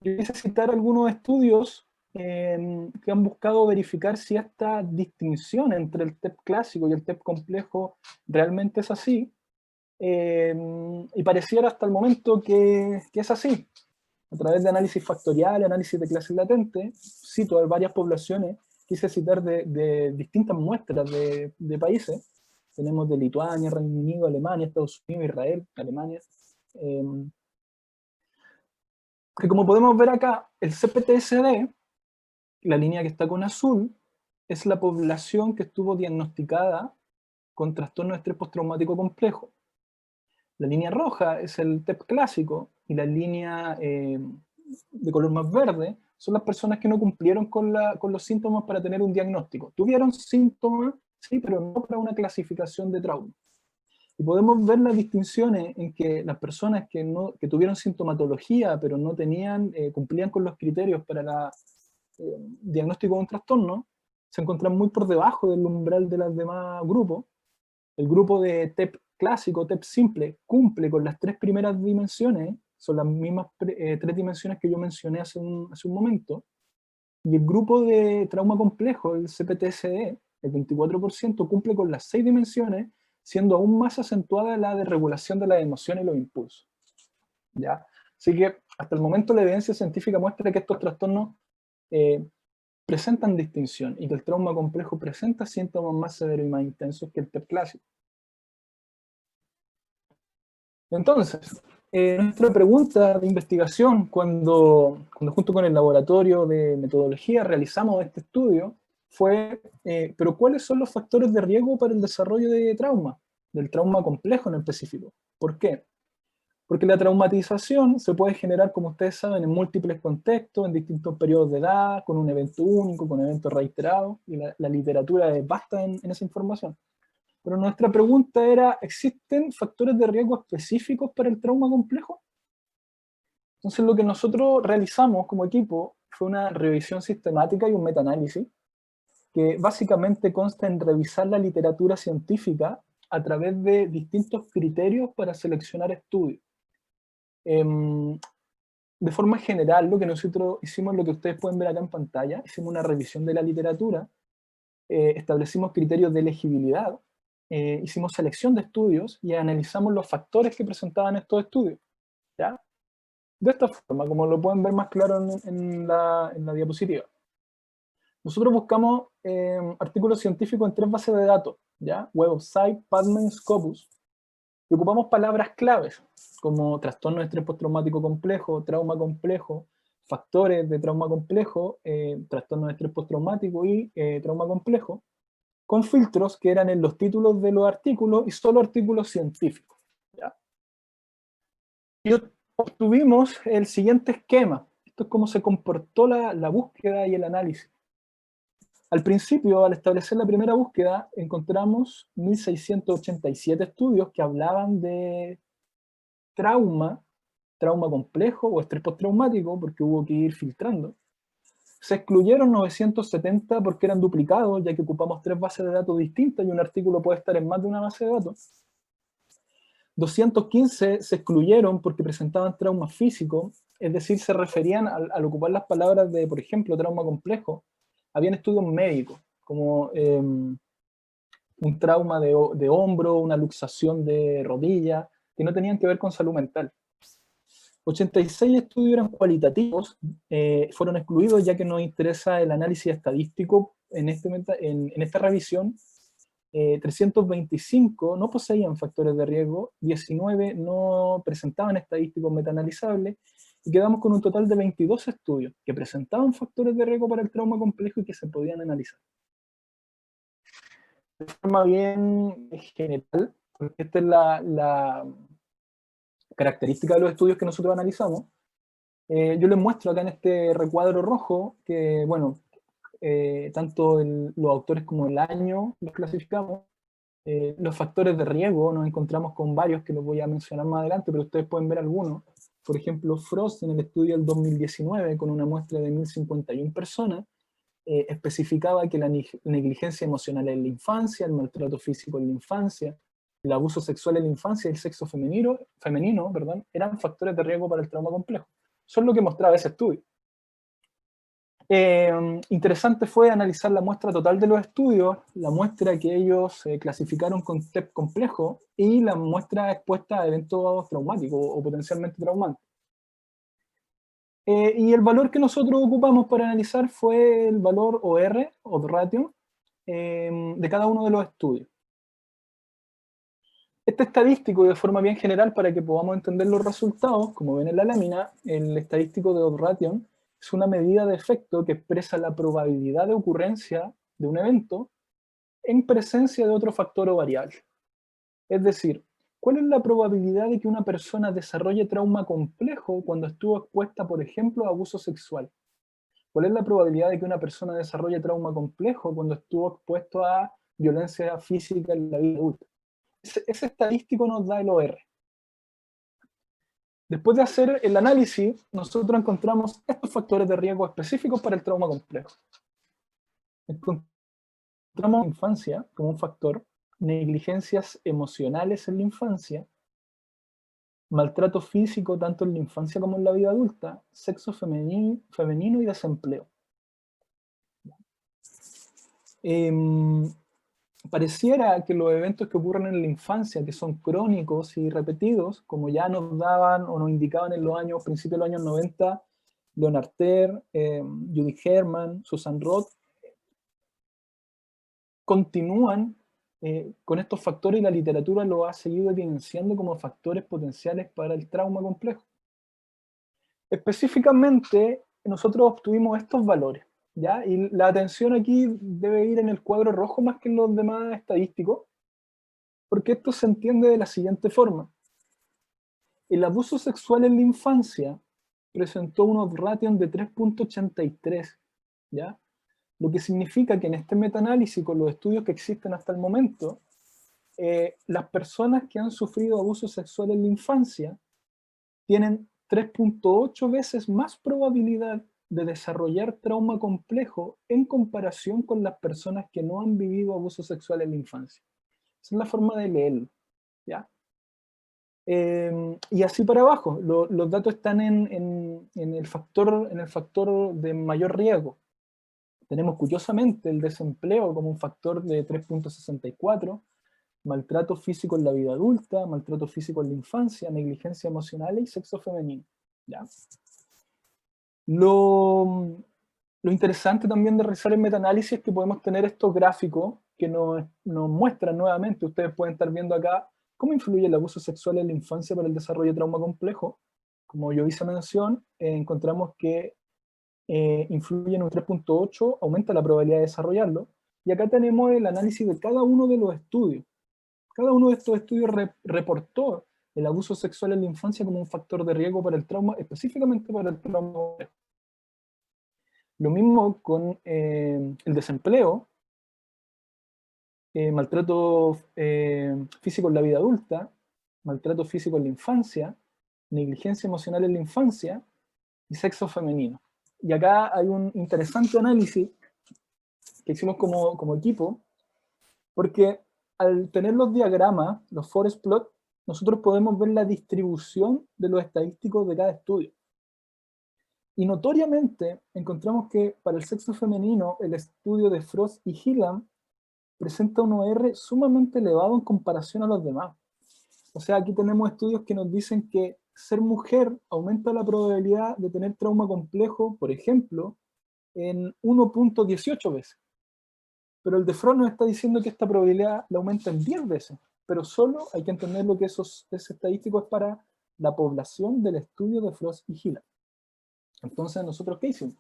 Yo quise citar algunos estudios que han buscado verificar si esta distinción entre el TEP clásico y el TEP complejo realmente es así, y pareciera hasta el momento que es así. A través de análisis factorial, análisis de clases latentes, cito varias poblaciones, quise citar de distintas muestras de países. Tenemos de Lituania, Reino Unido, Alemania, Estados Unidos, Israel, Alemania. Que como podemos ver acá, el CPTSD, la línea que está con azul, es la población que estuvo diagnosticada con trastorno de estrés postraumático complejo. La línea roja es el TEP clásico y la línea de color más verde son las personas que no cumplieron con los síntomas para tener un diagnóstico. Tuvieron síntomas, sí, pero no para una clasificación de trauma. Y podemos ver las distinciones en que las personas que tuvieron sintomatología, pero no cumplían con los criterios para el diagnóstico de un trastorno, se encuentran muy por debajo del umbral de los demás grupos. El grupo de TEP clásico, TEP simple, cumple con las 3 primeras dimensiones, son las mismas 3 dimensiones que yo mencioné hace un momento, y el grupo de trauma complejo, el CPTSD, el 24%, cumple con las 6 dimensiones, siendo aún más acentuada la de regulación de las emociones y los impulsos. ¿Ya? Así que hasta el momento la evidencia científica muestra que estos trastornos presentan distinción y que el trauma complejo presenta síntomas más severos y más intensos que el TEP clásico. Entonces, nuestra pregunta de investigación cuando junto con el laboratorio de metodología realizamos este estudio fue, pero ¿cuáles son los factores de riesgo para el desarrollo de trauma? Del trauma complejo en específico. ¿Por qué? Porque la traumatización se puede generar, como ustedes saben, en múltiples contextos, en distintos periodos de edad, con un evento único, con eventos reiterados, y la literatura es vasta en esa información. Pero nuestra pregunta era, ¿existen factores de riesgo específicos para el trauma complejo? Entonces lo que nosotros realizamos como equipo fue una revisión sistemática y un metaanálisis, que básicamente consta en revisar la literatura científica a través de distintos criterios para seleccionar estudios. De forma general, lo que nosotros hicimos, lo que ustedes pueden ver acá en pantalla, hicimos una revisión de la literatura, establecimos criterios de elegibilidad, hicimos selección de estudios y analizamos los factores que presentaban estos estudios. ¿Ya? De esta forma, como lo pueden ver más claro en la diapositiva. Nosotros buscamos artículos científicos en 3 bases de datos, ¿ya? Web of Science, PubMed y Scopus. Y ocupamos palabras claves, como trastorno de estrés postraumático complejo, trauma complejo, factores de trauma complejo, trastorno de estrés postraumático y trauma complejo, con filtros que eran en los títulos de los artículos y solo artículos científicos. ¿Ya? Y obtuvimos el siguiente esquema. Esto es cómo se comportó la búsqueda y el análisis. Al principio, al establecer la primera búsqueda, encontramos 1.687 estudios que hablaban de trauma complejo o estrés postraumático, porque hubo que ir filtrando. Se excluyeron 970 porque eran duplicados, ya que ocupamos 3 bases de datos distintas y un artículo puede estar en más de una base de datos. 215 se excluyeron porque presentaban trauma físico, es decir, se referían al ocupar las palabras de, por ejemplo, trauma complejo. Habían estudios médicos, como un trauma de hombro, una luxación de rodilla, que no tenían que ver con salud mental. 86 estudios eran cualitativos, fueron excluidos ya que nos interesa el análisis estadístico en esta revisión. 325 no poseían factores de riesgo, 19 no presentaban estadísticos metaanalizables, y quedamos con un total de 22 estudios que presentaban factores de riesgo para el trauma complejo y que se podían analizar. De forma bien general, porque esta es la característica de los estudios que nosotros analizamos, yo les muestro acá en este recuadro rojo que, bueno, tanto los autores como el año los clasificamos. Los factores de riesgo nos encontramos con varios que los voy a mencionar más adelante, pero ustedes pueden ver algunos. Por ejemplo, Frost en el estudio del 2019, con una muestra de 1.051 personas, especificaba que la negligencia emocional en la infancia, el maltrato físico en la infancia, el abuso sexual en la infancia y el sexo femenino, eran factores de riesgo para el trauma complejo. Eso es lo que mostraba ese estudio. Interesante fue analizar la muestra total de los estudios, la muestra que ellos clasificaron con TEP complejo y la muestra expuesta a eventos traumáticos o potencialmente traumantes. Y el valor que nosotros ocupamos para analizar fue el valor OR, odds ratio, de cada uno de los estudios. Este estadístico, de forma bien general, para que podamos entender los resultados, como ven en la lámina, el estadístico de odds ratio es una medida de efecto que expresa la probabilidad de ocurrencia de un evento en presencia de otro factor o variable. Es decir, ¿cuál es la probabilidad de que una persona desarrolle trauma complejo cuando estuvo expuesta, por ejemplo, a abuso sexual? ¿Cuál es la probabilidad de que una persona desarrolle trauma complejo cuando estuvo expuesto a violencia física en la vida adulta? Ese estadístico nos da el OR. Después de hacer el análisis, nosotros encontramos estos factores de riesgo específicos para el trauma complejo. Encontramos la infancia como un factor, negligencias emocionales en la infancia, maltrato físico tanto en la infancia como en la vida adulta, sexo femenino y desempleo. Pareciera que los eventos que ocurren en la infancia, que son crónicos y repetidos, como ya nos daban o nos indicaban en los años, principios de los años 90, Leonard Ter, Judy Herman, Susan Roth, continúan con estos factores y la literatura lo ha seguido evidenciando como factores potenciales para el trauma complejo. Específicamente, nosotros obtuvimos estos valores, ¿ya? Y la atención aquí debe ir en el cuadro rojo más que en los demás estadísticos, porque esto se entiende de la siguiente forma. El abuso sexual en la infancia presentó unos ratios de 3.83, ¿ya? Lo que significa que en este metaanálisis, con los estudios que existen hasta el momento, las personas que han sufrido abuso sexual en la infancia tienen 3.8 veces más probabilidad de desarrollar trauma complejo en comparación con las personas que no han vivido abuso sexual en la infancia. Esa es la forma de leerlo, ¿ya? Y así para abajo, los datos están en el factor de mayor riesgo. Tenemos curiosamente el desempleo como un factor de 3.64, maltrato físico en la vida adulta, maltrato físico en la infancia, negligencia emocional y sexo femenino. ¿Ya? Lo interesante también de realizar el metaanálisis es que podemos tener estos gráficos que nos muestran nuevamente, ustedes pueden estar viendo acá, cómo influye el abuso sexual en la infancia para el desarrollo de trauma complejo. Como yo hice mención, encontramos que influye en un 3.8, aumenta la probabilidad de desarrollarlo. Y acá tenemos el análisis de cada uno de los estudios. Cada uno de estos estudios reportó el abuso sexual en la infancia como un factor de riesgo para el trauma, específicamente para el trauma. Lo mismo con el desempleo, maltrato físico en la vida adulta, maltrato físico en la infancia, negligencia emocional en la infancia y sexo femenino. Y acá hay un interesante análisis que hicimos como equipo, porque al tener los diagramas, los forest plot, nosotros podemos ver la distribución de los estadísticos de cada estudio. Y notoriamente encontramos que para el sexo femenino, el estudio de Frost y Hillam presenta un OR sumamente elevado en comparación a los demás. O sea, aquí tenemos estudios que nos dicen que ser mujer aumenta la probabilidad de tener trauma complejo, por ejemplo, en 1.18 veces. Pero el de Frost nos está diciendo que esta probabilidad la aumenta en 10 veces. Pero solo hay que entender lo que ese estadístico es para la población del estudio de Frost y Hillam. Entonces, ¿nosotros qué hicimos?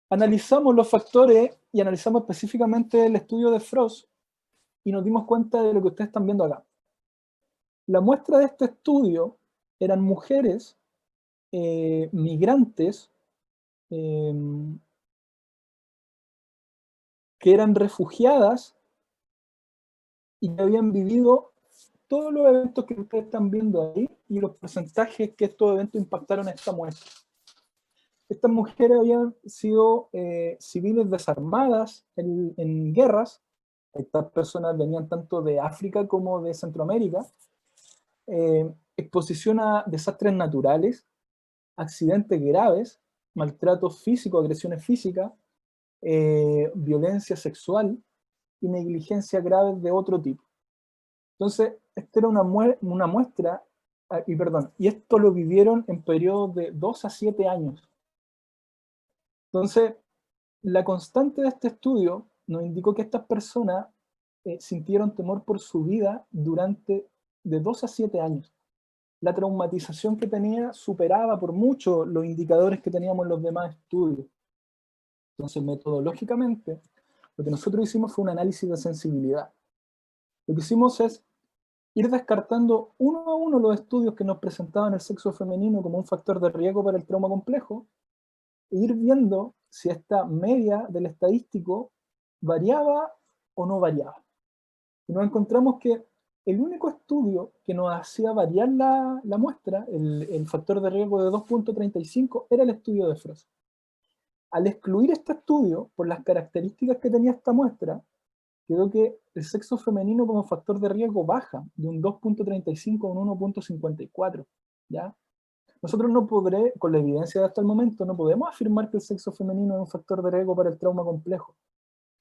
Analizamos los factores y analizamos específicamente el estudio de Frost y nos dimos cuenta de lo que ustedes están viendo acá. La muestra de este estudio eran mujeres migrantes que eran refugiadas y que habían vivido todos los eventos que ustedes están viendo ahí y los porcentajes que estos eventos impactaron a esta muestra. Estas mujeres habían sido civiles desarmadas en guerras. Estas personas venían tanto de África como de Centroamérica. Exposición a desastres naturales, accidentes graves, maltrato físico, agresiones físicas, violencia sexual y negligencia grave de otro tipo. Entonces, esta era una muestra, y esto lo vivieron en periodos de 2 a 7 años. Entonces, la constante de este estudio nos indicó que estas personas sintieron temor por su vida durante de 2 a 7 años. La traumatización que tenía superaba por mucho los indicadores que teníamos en los demás estudios. Entonces, metodológicamente, lo que nosotros hicimos fue un análisis de sensibilidad. Lo que hicimos es ir descartando uno a uno los estudios que nos presentaban el sexo femenino como un factor de riesgo para el trauma complejo, e ir viendo si esta media del estadístico variaba o no variaba. Y nos encontramos que el único estudio que nos hacía variar la muestra, el factor de riesgo de 2.35, era el estudio de Frost. Al excluir este estudio, por las características que tenía esta muestra, quedó que el sexo femenino como factor de riesgo baja de un 2.35 a un 1.54, ¿ya? Nosotros no podré, con la evidencia de hasta el momento, no podemos afirmar que el sexo femenino es un factor de riesgo para el trauma complejo.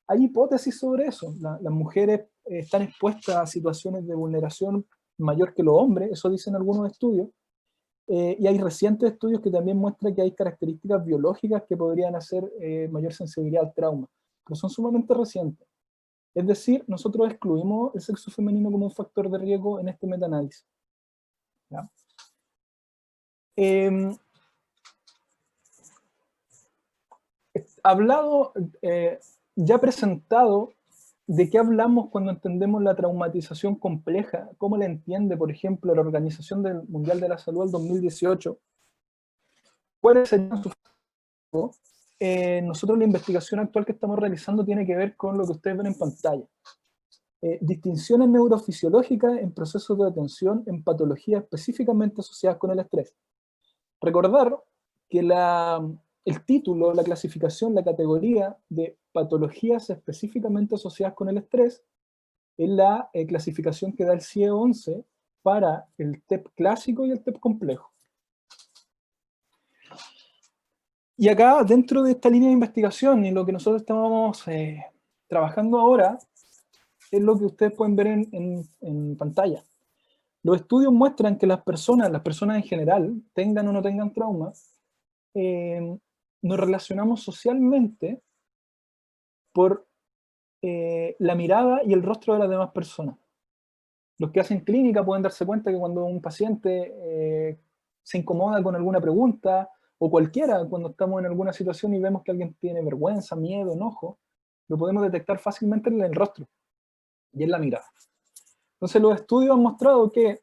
Hay hipótesis sobre eso. Las mujeres están expuestas a situaciones de vulneración mayor que los hombres, eso dicen algunos estudios, y hay recientes estudios que también muestran que hay características biológicas que podrían hacer mayor sensibilidad al trauma, pero son sumamente recientes. Es decir, nosotros excluimos el sexo femenino como un factor de riesgo en este metaanálisis. ¿Ya? Hablado, ya presentado, de qué hablamos cuando entendemos la traumatización compleja, cómo la entiende, por ejemplo, la Organización Mundial de la Salud del 2018, cuáles serían sus... nosotros la investigación actual que estamos realizando tiene que ver con lo que ustedes ven en pantalla. Distinciones neurofisiológicas en procesos de atención en patologías específicamente asociadas con el estrés. Recordar que el título, la clasificación, la categoría de patologías específicamente asociadas con el estrés es la clasificación que da el CIE-11 para el TEP clásico y el TEP complejo. Y acá, dentro de esta línea de investigación y lo que nosotros estamos trabajando ahora, es lo que ustedes pueden ver en pantalla. Los estudios muestran que las personas en general, tengan o no tengan traumas, nos relacionamos socialmente por la mirada y el rostro de las demás personas. Los que hacen clínica pueden darse cuenta que cuando un paciente se incomoda con alguna pregunta, o cualquiera, cuando estamos en alguna situación y vemos que alguien tiene vergüenza, miedo, enojo, lo podemos detectar fácilmente en el rostro y en la mirada. Entonces los estudios han mostrado que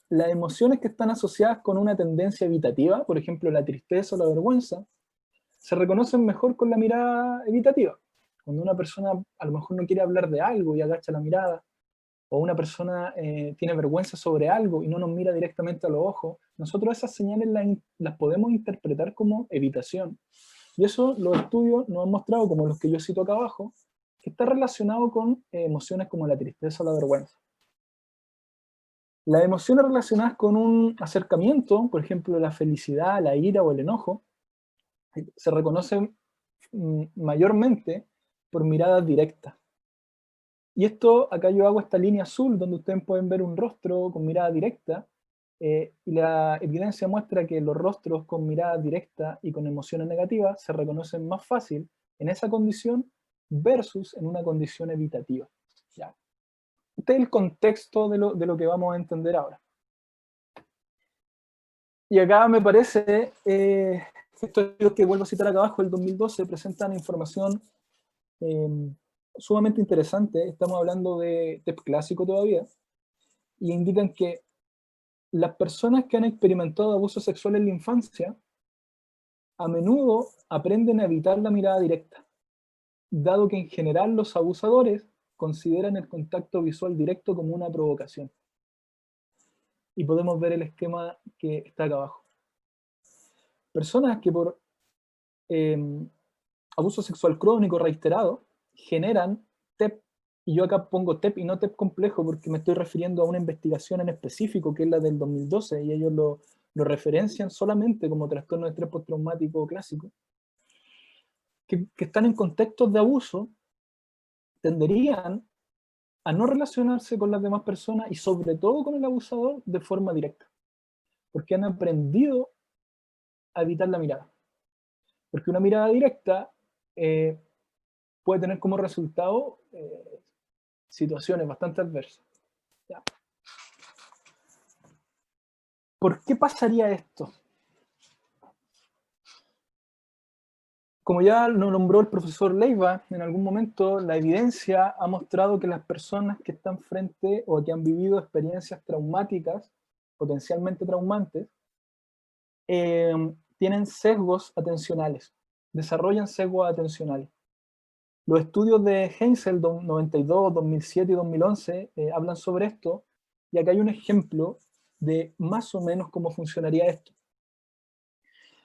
las emociones que están asociadas con una tendencia evitativa, por ejemplo la tristeza o la vergüenza, se reconocen mejor con la mirada evitativa. Cuando una persona a lo mejor no quiere hablar de algo y agacha la mirada, o una persona tiene vergüenza sobre algo y no nos mira directamente a los ojos, nosotros esas señales las podemos interpretar como evitación. Y eso los estudios nos han mostrado, como los que yo cito acá abajo, que está relacionado con emociones como la tristeza o la vergüenza. Las emociones relacionadas con un acercamiento, por ejemplo la felicidad, la ira o el enojo, se reconocen mayormente por miradas directas. Y esto, acá yo hago esta línea azul donde ustedes pueden ver un rostro con mirada directa, y la evidencia muestra que los rostros con mirada directa y con emociones negativas se reconocen más fácil en esa condición versus en una condición evitativa. ¿Ya? Este es el contexto de lo que vamos a entender ahora. Y acá me parece, estos estudios que vuelvo a citar acá abajo, el 2012, presentan información sumamente interesante. Estamos hablando de TEP clásico todavía, y indican que las personas que han experimentado abuso sexual en la infancia a menudo aprenden a evitar la mirada directa, dado que en general los abusadores consideran el contacto visual directo como una provocación. Y podemos ver el esquema que está acá abajo. Personas que por abuso sexual crónico reiterado generan TEP, y yo acá pongo TEP y no TEP complejo porque me estoy refiriendo a una investigación en específico que es la del 2012, y ellos lo referencian solamente como trastorno de estrés postraumático clásico, que están en contextos de abuso, tenderían a no relacionarse con las demás personas y sobre todo con el abusador de forma directa, porque han aprendido a evitar la mirada. Porque una mirada directa puede tener como resultado situaciones bastante adversas. ¿Ya? ¿Por qué pasaría esto? Como ya lo nombró el profesor Leiva en algún momento, la evidencia ha mostrado que las personas que están frente o que han vivido experiencias traumáticas, potencialmente traumantes, tienen sesgos atencionales, desarrollan sesgos atencionales. Los estudios de Hensel 92, 2007 y 2011 hablan sobre esto, y acá hay un ejemplo de más o menos cómo funcionaría esto.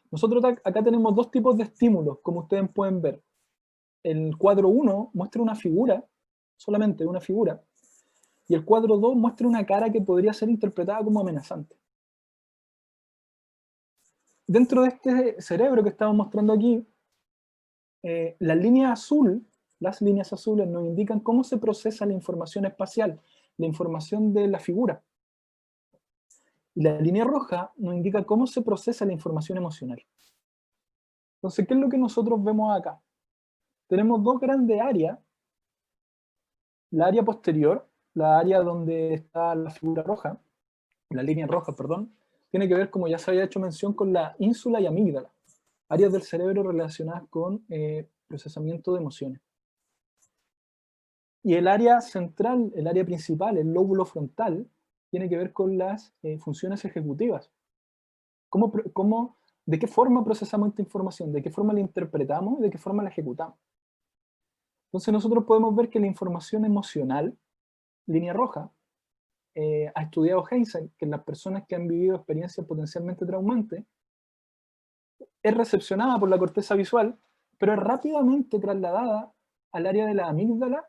Nosotros acá tenemos dos tipos de estímulos, como ustedes pueden ver. El cuadro 1 muestra una figura, solamente una figura, y el cuadro 2 muestra una cara que podría ser interpretada como amenazante. Dentro de este cerebro que estamos mostrando aquí, las líneas azules nos indican cómo se procesa la información espacial, la información de la figura. Y la línea roja nos indica cómo se procesa la información emocional. Entonces, ¿qué es lo que nosotros vemos acá? Tenemos dos grandes áreas. La área posterior, la área donde está la figura roja, la línea roja, perdón, tiene que ver, como ya se había hecho mención, con la ínsula y amígdala, áreas del cerebro relacionadas con procesamiento de emociones. Y el área central, el área principal, el lóbulo frontal, tiene que ver con las funciones ejecutivas. ¿De qué forma procesamos esta información? ¿De qué forma la interpretamos? ¿De qué forma la ejecutamos? Entonces nosotros podemos ver que la información emocional, línea roja, ha estudiado Hensel, que en las personas que han vivido experiencias potencialmente traumantes, es recepcionada por la corteza visual, pero es rápidamente trasladada al área de la amígdala,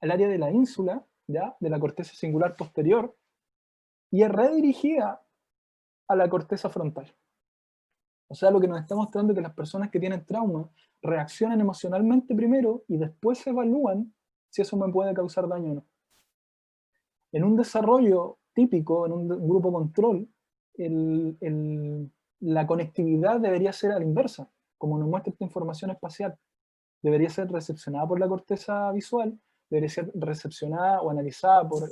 al área de la ínsula, ¿ya?, de la corteza singular posterior, y es redirigida a la corteza frontal. O sea, lo que nos está mostrando es que las personas que tienen trauma reaccionan emocionalmente primero y después evalúan si eso me puede causar daño o no. En un desarrollo típico, en un grupo control, la conectividad debería ser a la inversa, como nos muestra esta información espacial. Debería ser recepcionada por la corteza visual, debería ser recepcionada o analizada por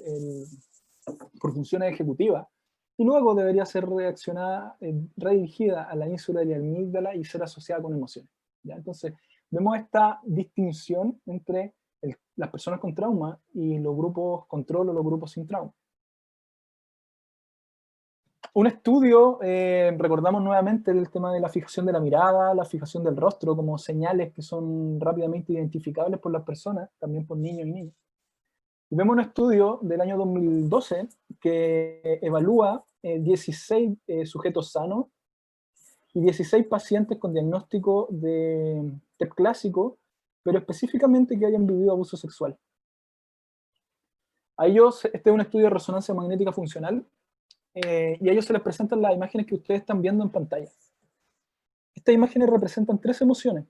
funciones ejecutivas, y luego debería ser reaccionada, redirigida a la ínsula y la amígdala y ser asociada con emociones, ¿ya? Entonces, vemos esta distinción entre las personas con trauma y los grupos control o los grupos sin trauma. Un estudio, recordamos nuevamente el tema de la fijación de la mirada, la fijación del rostro como señales que son rápidamente identificables por las personas, también por niños y niñas. Y vemos un estudio del año 2012 que evalúa 16 sujetos sanos y 16 pacientes con diagnóstico de TEP clásico, pero específicamente que hayan vivido abuso sexual. A ellos, este es un estudio de resonancia magnética funcional, y a ellos se les presentan las imágenes que ustedes están viendo en pantalla. Estas imágenes representan tres emociones,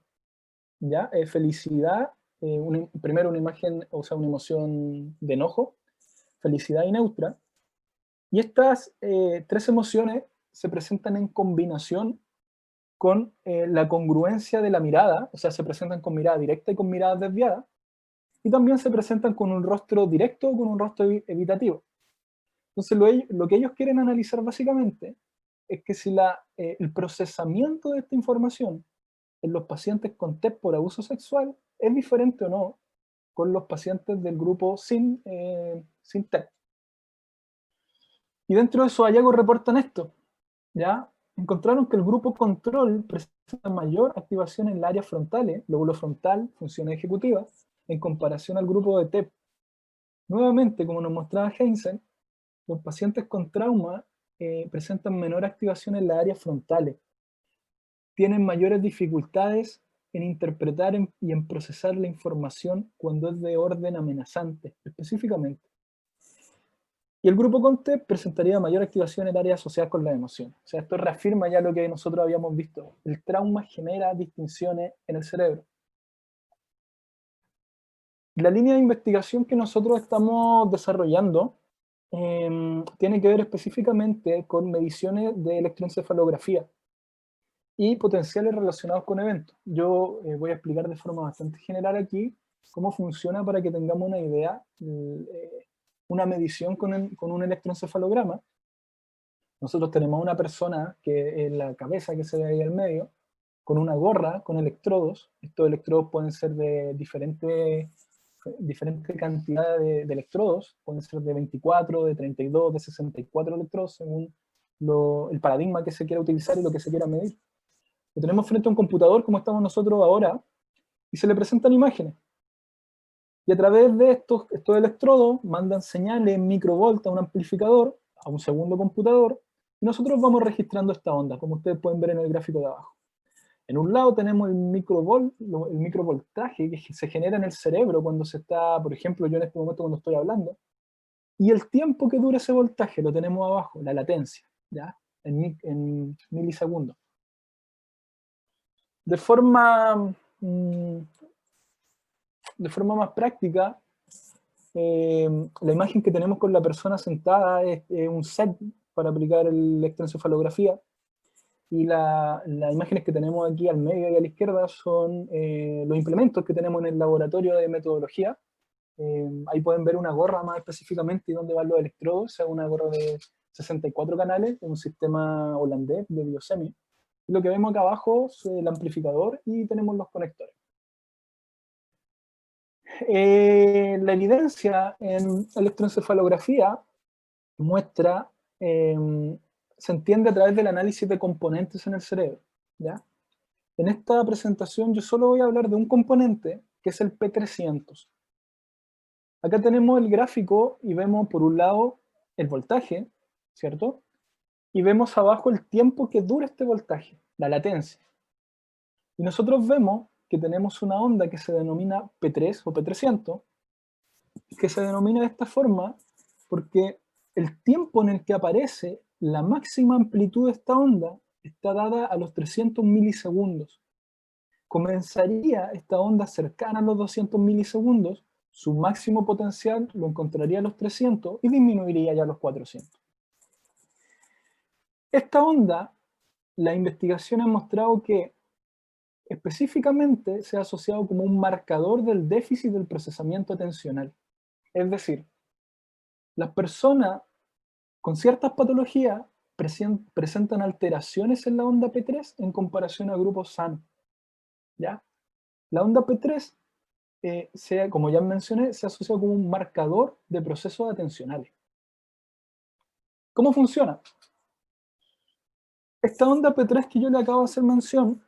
¿ya? Felicidad, primero una imagen, o sea, una emoción de enojo, felicidad y neutra. Y estas tres emociones se presentan en combinación con la congruencia de la mirada, o sea, se presentan con mirada directa y con mirada desviada, y también se presentan con un rostro directo o con un rostro evitativo. Entonces, lo que ellos quieren analizar básicamente es que si el procesamiento de esta información en los pacientes con TEP por abuso sexual es diferente o no con los pacientes del grupo sin TEP. Y dentro de esos hallazgos reportan esto, ¿ya? Encontraron que el grupo control presenta mayor activación en las áreas frontales, lóbulo frontal, funciones ejecutivas, en comparación al grupo de TEP. Nuevamente, como nos mostraba Hensel, los pacientes con trauma presentan menor activación en las áreas frontales, tienen mayores dificultades en interpretar y en procesar la información cuando es de orden amenazante, específicamente. Y el grupo con TEP presentaría mayor activación en áreas asociadas con las emociones. O sea, esto reafirma ya lo que nosotros habíamos visto. El trauma genera distinciones en el cerebro. La línea de investigación que nosotros estamos desarrollando tiene que ver específicamente con mediciones de electroencefalografía y potenciales relacionados con eventos. Yo voy a explicar de forma bastante general aquí cómo funciona para que tengamos una idea, una medición con un electroencefalograma. Nosotros tenemos una persona que es la cabeza que se ve ahí al medio, con una gorra, con electrodos. Estos electrodos pueden ser de diferente cantidad de electrodos, pueden ser de 24, de 32, de 64 electrodos, según el paradigma que se quiera utilizar y lo que se quiera medir. Lo tenemos frente a un computador, como estamos nosotros ahora, y se le presentan imágenes. Y a través de estos electrodos mandan señales en microvolt a un amplificador, a un segundo computador, y nosotros vamos registrando esta onda, como ustedes pueden ver en el gráfico de abajo. En un lado tenemos el microvoltaje que se genera en el cerebro cuando se está, por ejemplo, yo en este momento cuando estoy hablando, y el tiempo que dura ese voltaje lo tenemos abajo, la latencia, ¿ya? En milisegundos. De forma más práctica, la imagen que tenemos con la persona sentada es un set para aplicar la electroencefalografía, y las imágenes que tenemos aquí al medio y a la izquierda son los implementos que tenemos en el laboratorio de metodología. Ahí pueden ver una gorra más específicamente y dónde van los electrodos, es una gorra de 64 canales, de un sistema holandés de Biosemi. Y lo que vemos acá abajo es el amplificador y tenemos los conectores. La evidencia en electroencefalografía muestra, se entiende a través del análisis de componentes en el cerebro, ¿ya? En esta presentación yo solo voy a hablar de un componente, que es el P300. Acá tenemos el gráfico y vemos por un lado el voltaje, ¿cierto? Y vemos abajo el tiempo que dura este voltaje, la latencia. Y nosotros vemos que tenemos una onda que se denomina P3 o P300, que se denomina de esta forma porque el tiempo en el que aparece la máxima amplitud de esta onda está dada a los 300 milisegundos. Comenzaría esta onda cercana a los 200 milisegundos, su máximo potencial lo encontraría a los 300 y disminuiría ya a los 400. Esta onda, la investigación ha mostrado que específicamente se ha asociado como un marcador del déficit del procesamiento atencional. Es decir, las personas con ciertas patologías presentan alteraciones en la onda P3 en comparación a grupos sanos, ¿ya? La onda P3, como ya mencioné, se asocia como un marcador de procesos atencionales. ¿Cómo funciona? Esta onda P3 que yo le acabo de hacer mención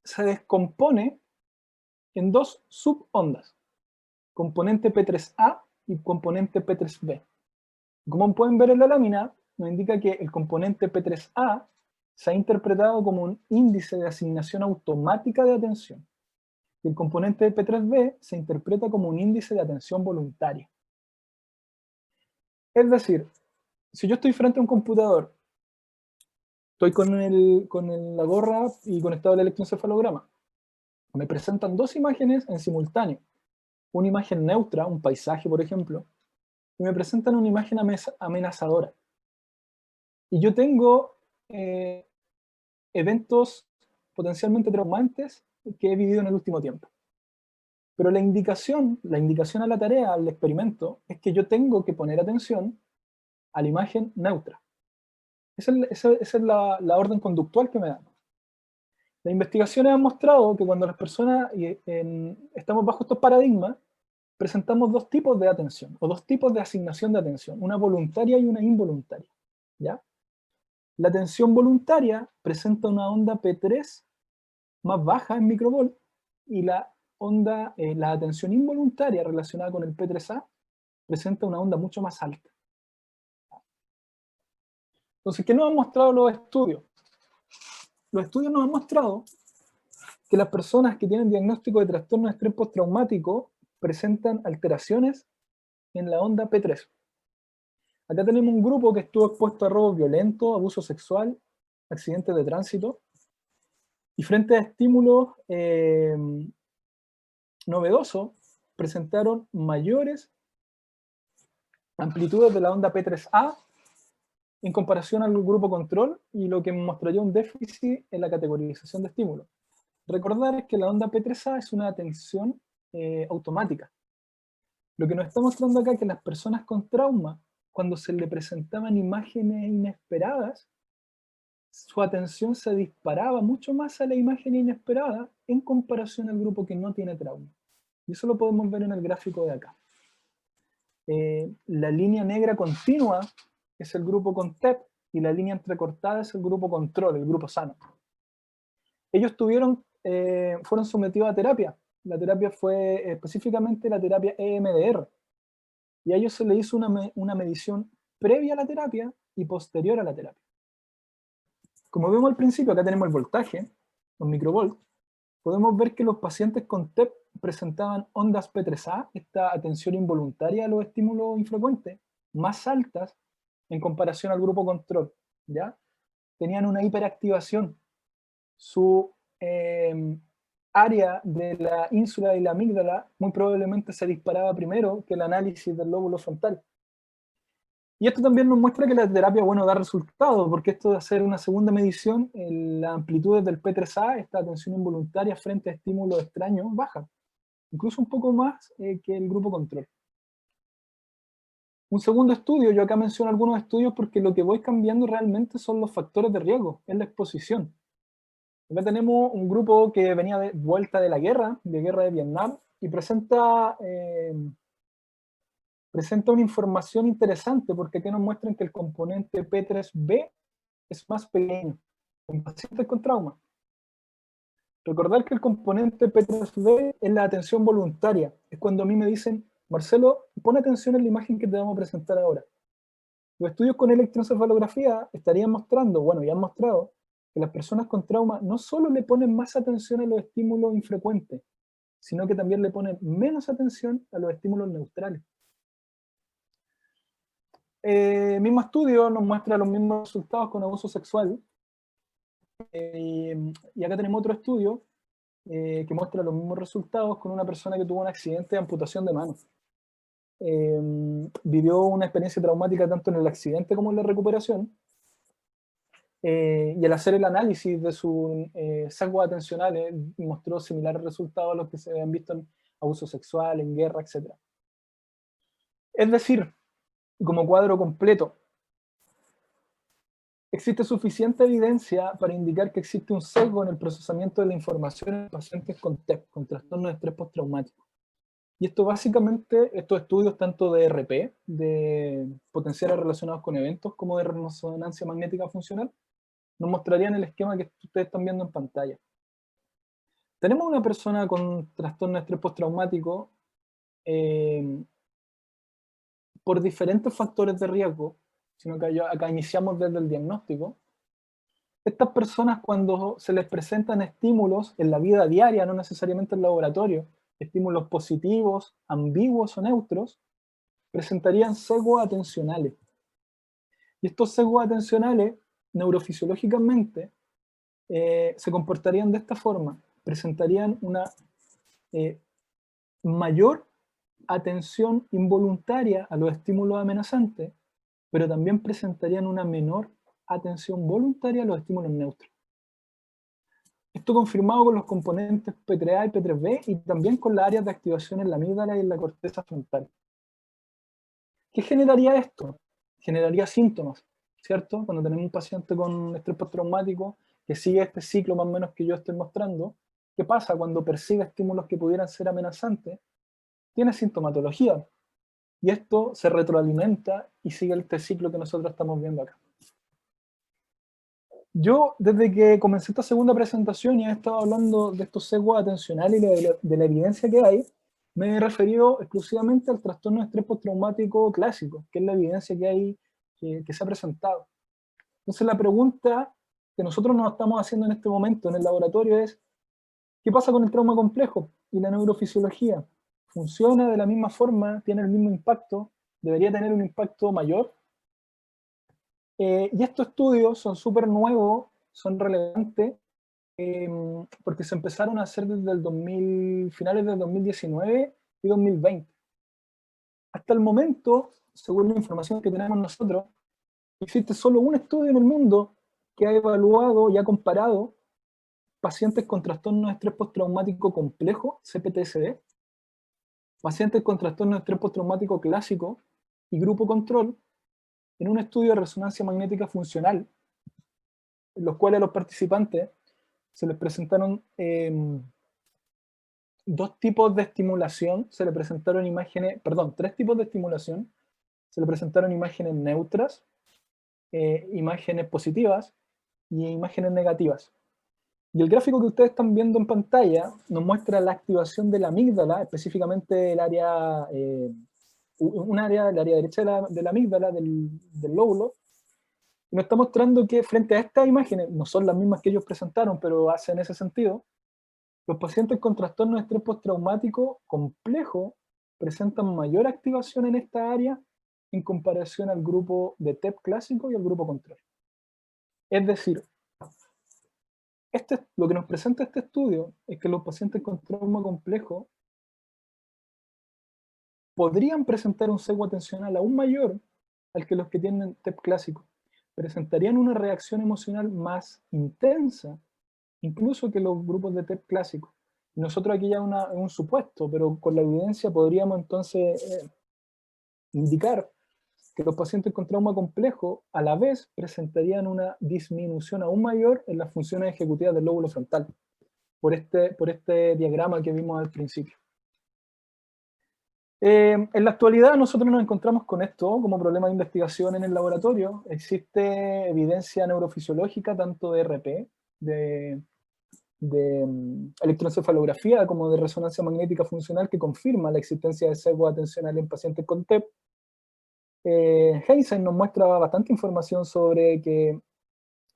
se descompone en dos subondas, componente P3A y componente P3B. Como pueden ver en la lámina, nos indica que el componente P3A se ha interpretado como un índice de asignación automática de atención. Y el componente P3B se interpreta como un índice de atención voluntaria. Es decir, si yo estoy frente a un computador, estoy con la gorra y conectado al electroencefalograma, me presentan dos imágenes en simultáneo. Una imagen neutra, un paisaje, por ejemplo, y me presentan una imagen amenazadora. Y yo tengo eventos potencialmente traumantes que he vivido en el último tiempo. Pero la indicación a la tarea, al experimento, es que yo tengo que poner atención a la imagen neutra. Esa es la orden conductual que me dan. Las investigaciones han mostrado que cuando las personas estamos bajo estos paradigmas, presentamos dos tipos de atención, o dos tipos de asignación de atención, una voluntaria y una involuntaria, ¿ya? La atención voluntaria presenta una onda P3 más baja en microvolt, y la atención involuntaria relacionada con el P3A presenta una onda mucho más alta. Entonces, ¿qué nos han mostrado los estudios? Los estudios nos han mostrado que las personas que tienen diagnóstico de trastorno de estrés postraumático presentan alteraciones en la onda P3. Acá tenemos un grupo que estuvo expuesto a robos violentos, abuso sexual, accidentes de tránsito, y frente a estímulos novedosos, presentaron mayores amplitudes de la onda P3A en comparación al grupo control, y lo que mostraría un déficit en la categorización de estímulos. Recordar que la onda P3A es una atención automática. Lo que nos está mostrando acá es que las personas con trauma, cuando se le presentaban imágenes inesperadas, su atención se disparaba mucho más a la imagen inesperada en comparación al grupo que no tiene trauma. Y eso lo podemos ver en el gráfico de acá. La línea negra continua es el grupo con TEP y la línea entrecortada es el grupo control, el grupo sano. Ellos fueron sometidos a terapia. La terapia fue específicamente la terapia EMDR. Y a ellos se le hizo una medición previa a la terapia y posterior a la terapia. Como vemos al principio, acá tenemos el voltaje, los microvolts. Podemos ver que los pacientes con TEP presentaban ondas P3A, esta atención involuntaria a los estímulos infrecuentes, más altas en comparación al grupo control, ¿ya? Tenían una hiperactivación. Su área de la ínsula y la amígdala muy probablemente se disparaba primero que el análisis del lóbulo frontal. Y esto también nos muestra que la terapia, bueno, da resultados, porque esto de hacer una segunda medición, la amplitud del P3A, esta atención involuntaria frente a estímulos extraños, baja. Incluso un poco más que el grupo control. Un segundo estudio, yo acá menciono algunos estudios porque lo que voy cambiando realmente son los factores de riesgo, es la exposición. Acá tenemos un grupo que venía de vuelta de la guerra de Vietnam, y presenta una información interesante, porque aquí nos muestran que el componente P3B es más pequeño en pacientes con trauma. Recordar que el componente P3B es la atención voluntaria. Es cuando a mí me dicen, Marcelo, pon atención en la imagen que te vamos a presentar ahora. Los estudios con electroencefalografía estarían mostrando, bueno, ya han mostrado, que las personas con trauma no solo le ponen más atención a los estímulos infrecuentes, sino que también le ponen menos atención a los estímulos neutrales. Mismo estudio nos muestra los mismos resultados con abuso sexual. Y acá tenemos otro estudio que muestra los mismos resultados con una persona que tuvo un accidente de amputación de manos. Vivió una experiencia traumática tanto en el accidente como en la recuperación. Y al hacer el análisis de sus sesgos atencionales mostró similares resultados a los que se habían visto en abuso sexual, en guerra, etc. Es decir, como cuadro completo, existe suficiente evidencia para indicar que existe un sesgo en el procesamiento de la información en pacientes con TEP, con trastorno de estrés postraumático. Y esto básicamente, estos estudios tanto de RP, de potenciales relacionados con eventos, como de resonancia magnética funcional, nos mostrarían el esquema que ustedes están viendo en pantalla. Tenemos una persona con trastorno de estrés postraumático por diferentes factores de riesgo, sino que acá iniciamos desde el diagnóstico. Estas personas, cuando se les presentan estímulos en la vida diaria, no necesariamente en el laboratorio, estímulos positivos, ambiguos o neutros, presentarían sesgos atencionales. Y estos sesgos atencionales, neurofisiológicamente, se comportarían de esta forma. Presentarían una mayor atención involuntaria a los estímulos amenazantes, pero también presentarían una menor atención voluntaria a los estímulos neutros. Esto confirmado con los componentes P3A y P3B y también con las áreas de activación en la amígdala y en la corteza frontal. ¿Qué generaría esto? Generaría síntomas, ¿cierto? Cuando tenemos un paciente con estrés postraumático que sigue este ciclo más o menos que yo estoy mostrando, ¿qué pasa cuando percibe estímulos que pudieran ser amenazantes? Tiene sintomatología. Y esto se retroalimenta y sigue este ciclo que nosotros estamos viendo acá. Yo, desde que comencé esta segunda presentación y he estado hablando de estos sesgos atencionales y de la evidencia que hay, me he referido exclusivamente al trastorno de estrés postraumático clásico, que es la evidencia que hay, que se ha presentado. Entonces la pregunta que nosotros nos estamos haciendo en este momento en el laboratorio es, ¿qué pasa con el trauma complejo y la neurofisiología? ¿Funciona de la misma forma? ¿Tiene el mismo impacto? ¿Debería tener un impacto mayor? Y estos estudios son súper nuevos, son relevantes, porque se empezaron a hacer desde el finales del 2019 y 2020. Hasta el momento, según la información que tenemos nosotros, existe solo un estudio en el mundo que ha evaluado y ha comparado pacientes con trastorno de estrés postraumático complejo, CPTSD, pacientes con trastorno de estrés postraumático clásico y grupo control, en un estudio de resonancia magnética funcional, los cuales a los participantes se les presentaron dos tipos de estimulación, se le presentaron imágenes, perdón, tres tipos de estimulación, se le presentaron imágenes neutras, imágenes positivas y imágenes negativas. Y el gráfico que ustedes están viendo en pantalla nos muestra la activación de la amígdala, específicamente el área, un área, el área derecha de la amígdala, del lóbulo, y nos está mostrando que frente a estas imágenes, no son las mismas que ellos presentaron, pero hacen ese sentido, los pacientes con trastorno de estrés postraumático complejo presentan mayor activación en esta área en comparación al grupo de TEP clásico y al grupo control. Es decir, lo que nos presenta este estudio es que los pacientes con trauma complejo podrían presentar un sesgo atencional aún mayor al que los que tienen TEP clásico. Presentarían una reacción emocional más intensa, incluso que los grupos de TEP clásico. Nosotros aquí ya es un supuesto, pero con la evidencia podríamos entonces indicar que los pacientes con trauma complejo a la vez presentarían una disminución aún mayor en las funciones ejecutivas del lóbulo frontal, por este diagrama que vimos al principio. En la actualidad nosotros nos encontramos con esto como problema de investigación en el laboratorio. Existe evidencia neurofisiológica tanto de RP, de electroencefalografía como de resonancia magnética funcional que confirma la existencia de sesgo atencional en pacientes con TEP. Heisen nos muestra bastante información sobre que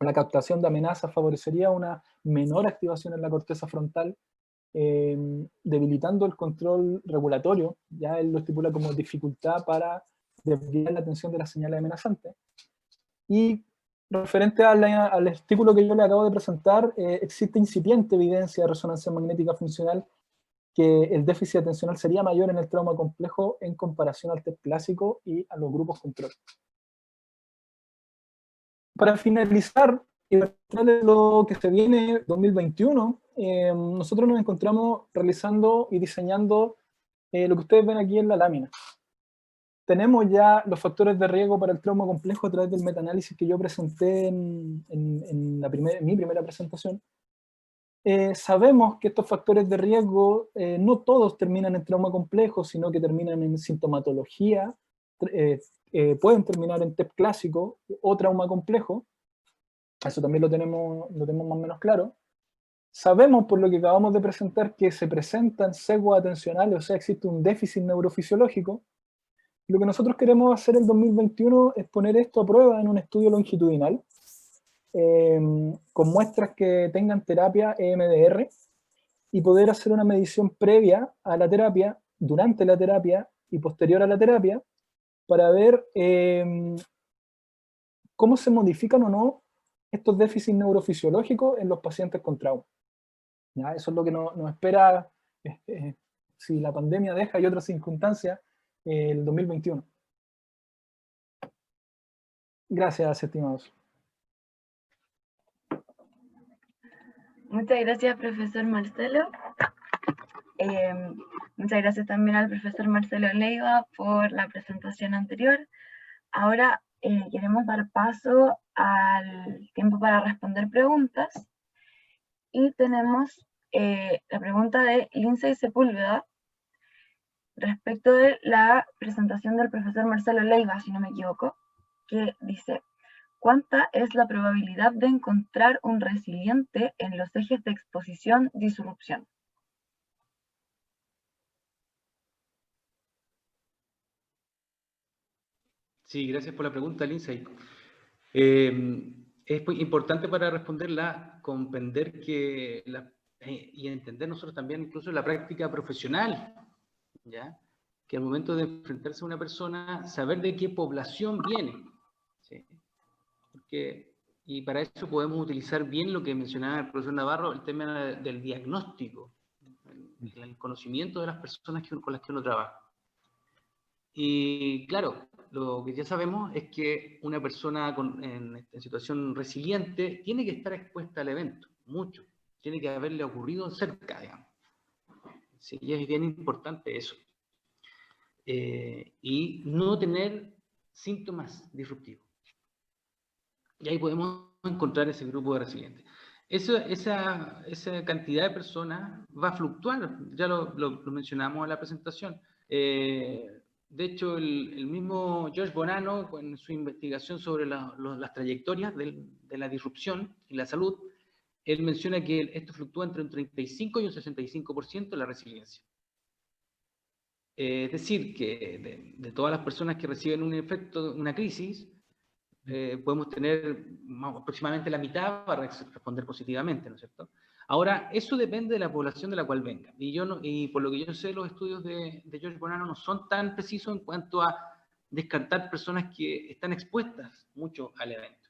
la captación de amenazas favorecería una menor activación en la corteza frontal, debilitando el control regulatorio. Ya él lo estipula como dificultad para desviar la atención de las señales amenazantes. Y referente al artículo que yo le acabo de presentar, existe incipiente evidencia de resonancia magnética funcional que el déficit atencional sería mayor en el trauma complejo en comparación al TEP clásico y a los grupos control. Para finalizar y mostrarles lo que se viene 2021, nosotros nos encontramos realizando y diseñando lo que ustedes ven aquí en la lámina. Tenemos ya los factores de riesgo para el trauma complejo a través del metaanálisis que yo presenté en mi primera presentación. Sabemos que estos factores de riesgo no todos terminan en trauma complejo, sino que terminan en sintomatología, pueden terminar en TEP clásico o trauma complejo. Eso también lo tenemos más o menos claro. Sabemos, por lo que acabamos de presentar, que se presentan sesgos atencionales, o sea, existe un déficit neurofisiológico. Lo que nosotros queremos hacer el 2021 es poner esto a prueba en un estudio longitudinal, con muestras que tengan terapia EMDR, y poder hacer una medición previa a la terapia, durante la terapia y posterior a la terapia, para ver cómo se modifican o no estos déficits neurofisiológicos en los pacientes con trauma. ¿Ya? Eso es lo que nos espera si la pandemia deja y otras circunstancias el 2021. Gracias, estimados. Muchas gracias, profesor Marcelo. Muchas gracias también al profesor Marcelo Leiva por la presentación anterior. Ahora queremos dar paso al tiempo para responder preguntas. Y tenemos la pregunta de Lindsay Sepúlveda respecto de la presentación del profesor Marcelo Leiva, si no me equivoco, que dice: ¿cuánta es la probabilidad de encontrar un resiliente en los ejes de exposición-disrupción? Sí, gracias por la pregunta, Lindsay. Es muy importante para responderla comprender que y entender nosotros también incluso la práctica profesional, ¿ya? Que al momento de enfrentarse a una persona, saber de qué población viene, ¿sí? Y para eso podemos utilizar bien lo que mencionaba el profesor Navarro, el tema del diagnóstico, el conocimiento de las personas con las que uno trabaja. Y claro, lo que ya sabemos es que una persona en situación resiliente tiene que estar expuesta al evento, mucho. Tiene que haberle ocurrido cerca, digamos. Sí, y es bien importante eso. Y no tener síntomas disruptivos. Y ahí podemos encontrar ese grupo de resilientes. Esa cantidad de personas va a fluctuar, ya lo mencionamos en la presentación. De hecho, el mismo George Bonanno, en su investigación sobre las trayectorias de la disrupción y la salud, él menciona que esto fluctúa entre un 35 y un 65% de la resiliencia. Es decir, que de todas las personas que reciben un efecto, una crisis, podemos tener aproximadamente la mitad para responder positivamente, ¿no es cierto? Ahora, eso depende de la población de la cual venga. Y por lo que yo sé, los estudios de George Bonanno no son tan precisos en cuanto a descartar personas que están expuestas mucho al evento.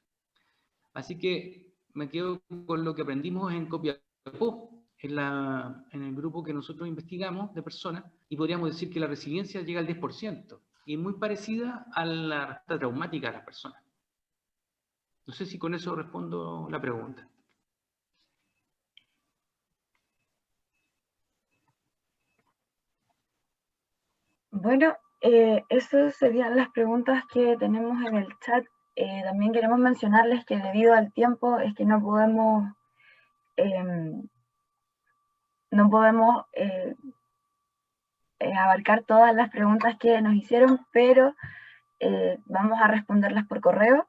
Así que me quedo con lo que aprendimos en Copiapó, en el grupo que nosotros investigamos de personas, y podríamos decir que la resiliencia llega al 10%, y muy parecida a la respuesta traumática de las personas. No sé si con eso respondo la pregunta. Bueno, esas serían las preguntas que tenemos en el chat. También queremos mencionarles que debido al tiempo es que no podemos abarcar todas las preguntas que nos hicieron, pero vamos a responderlas por correo.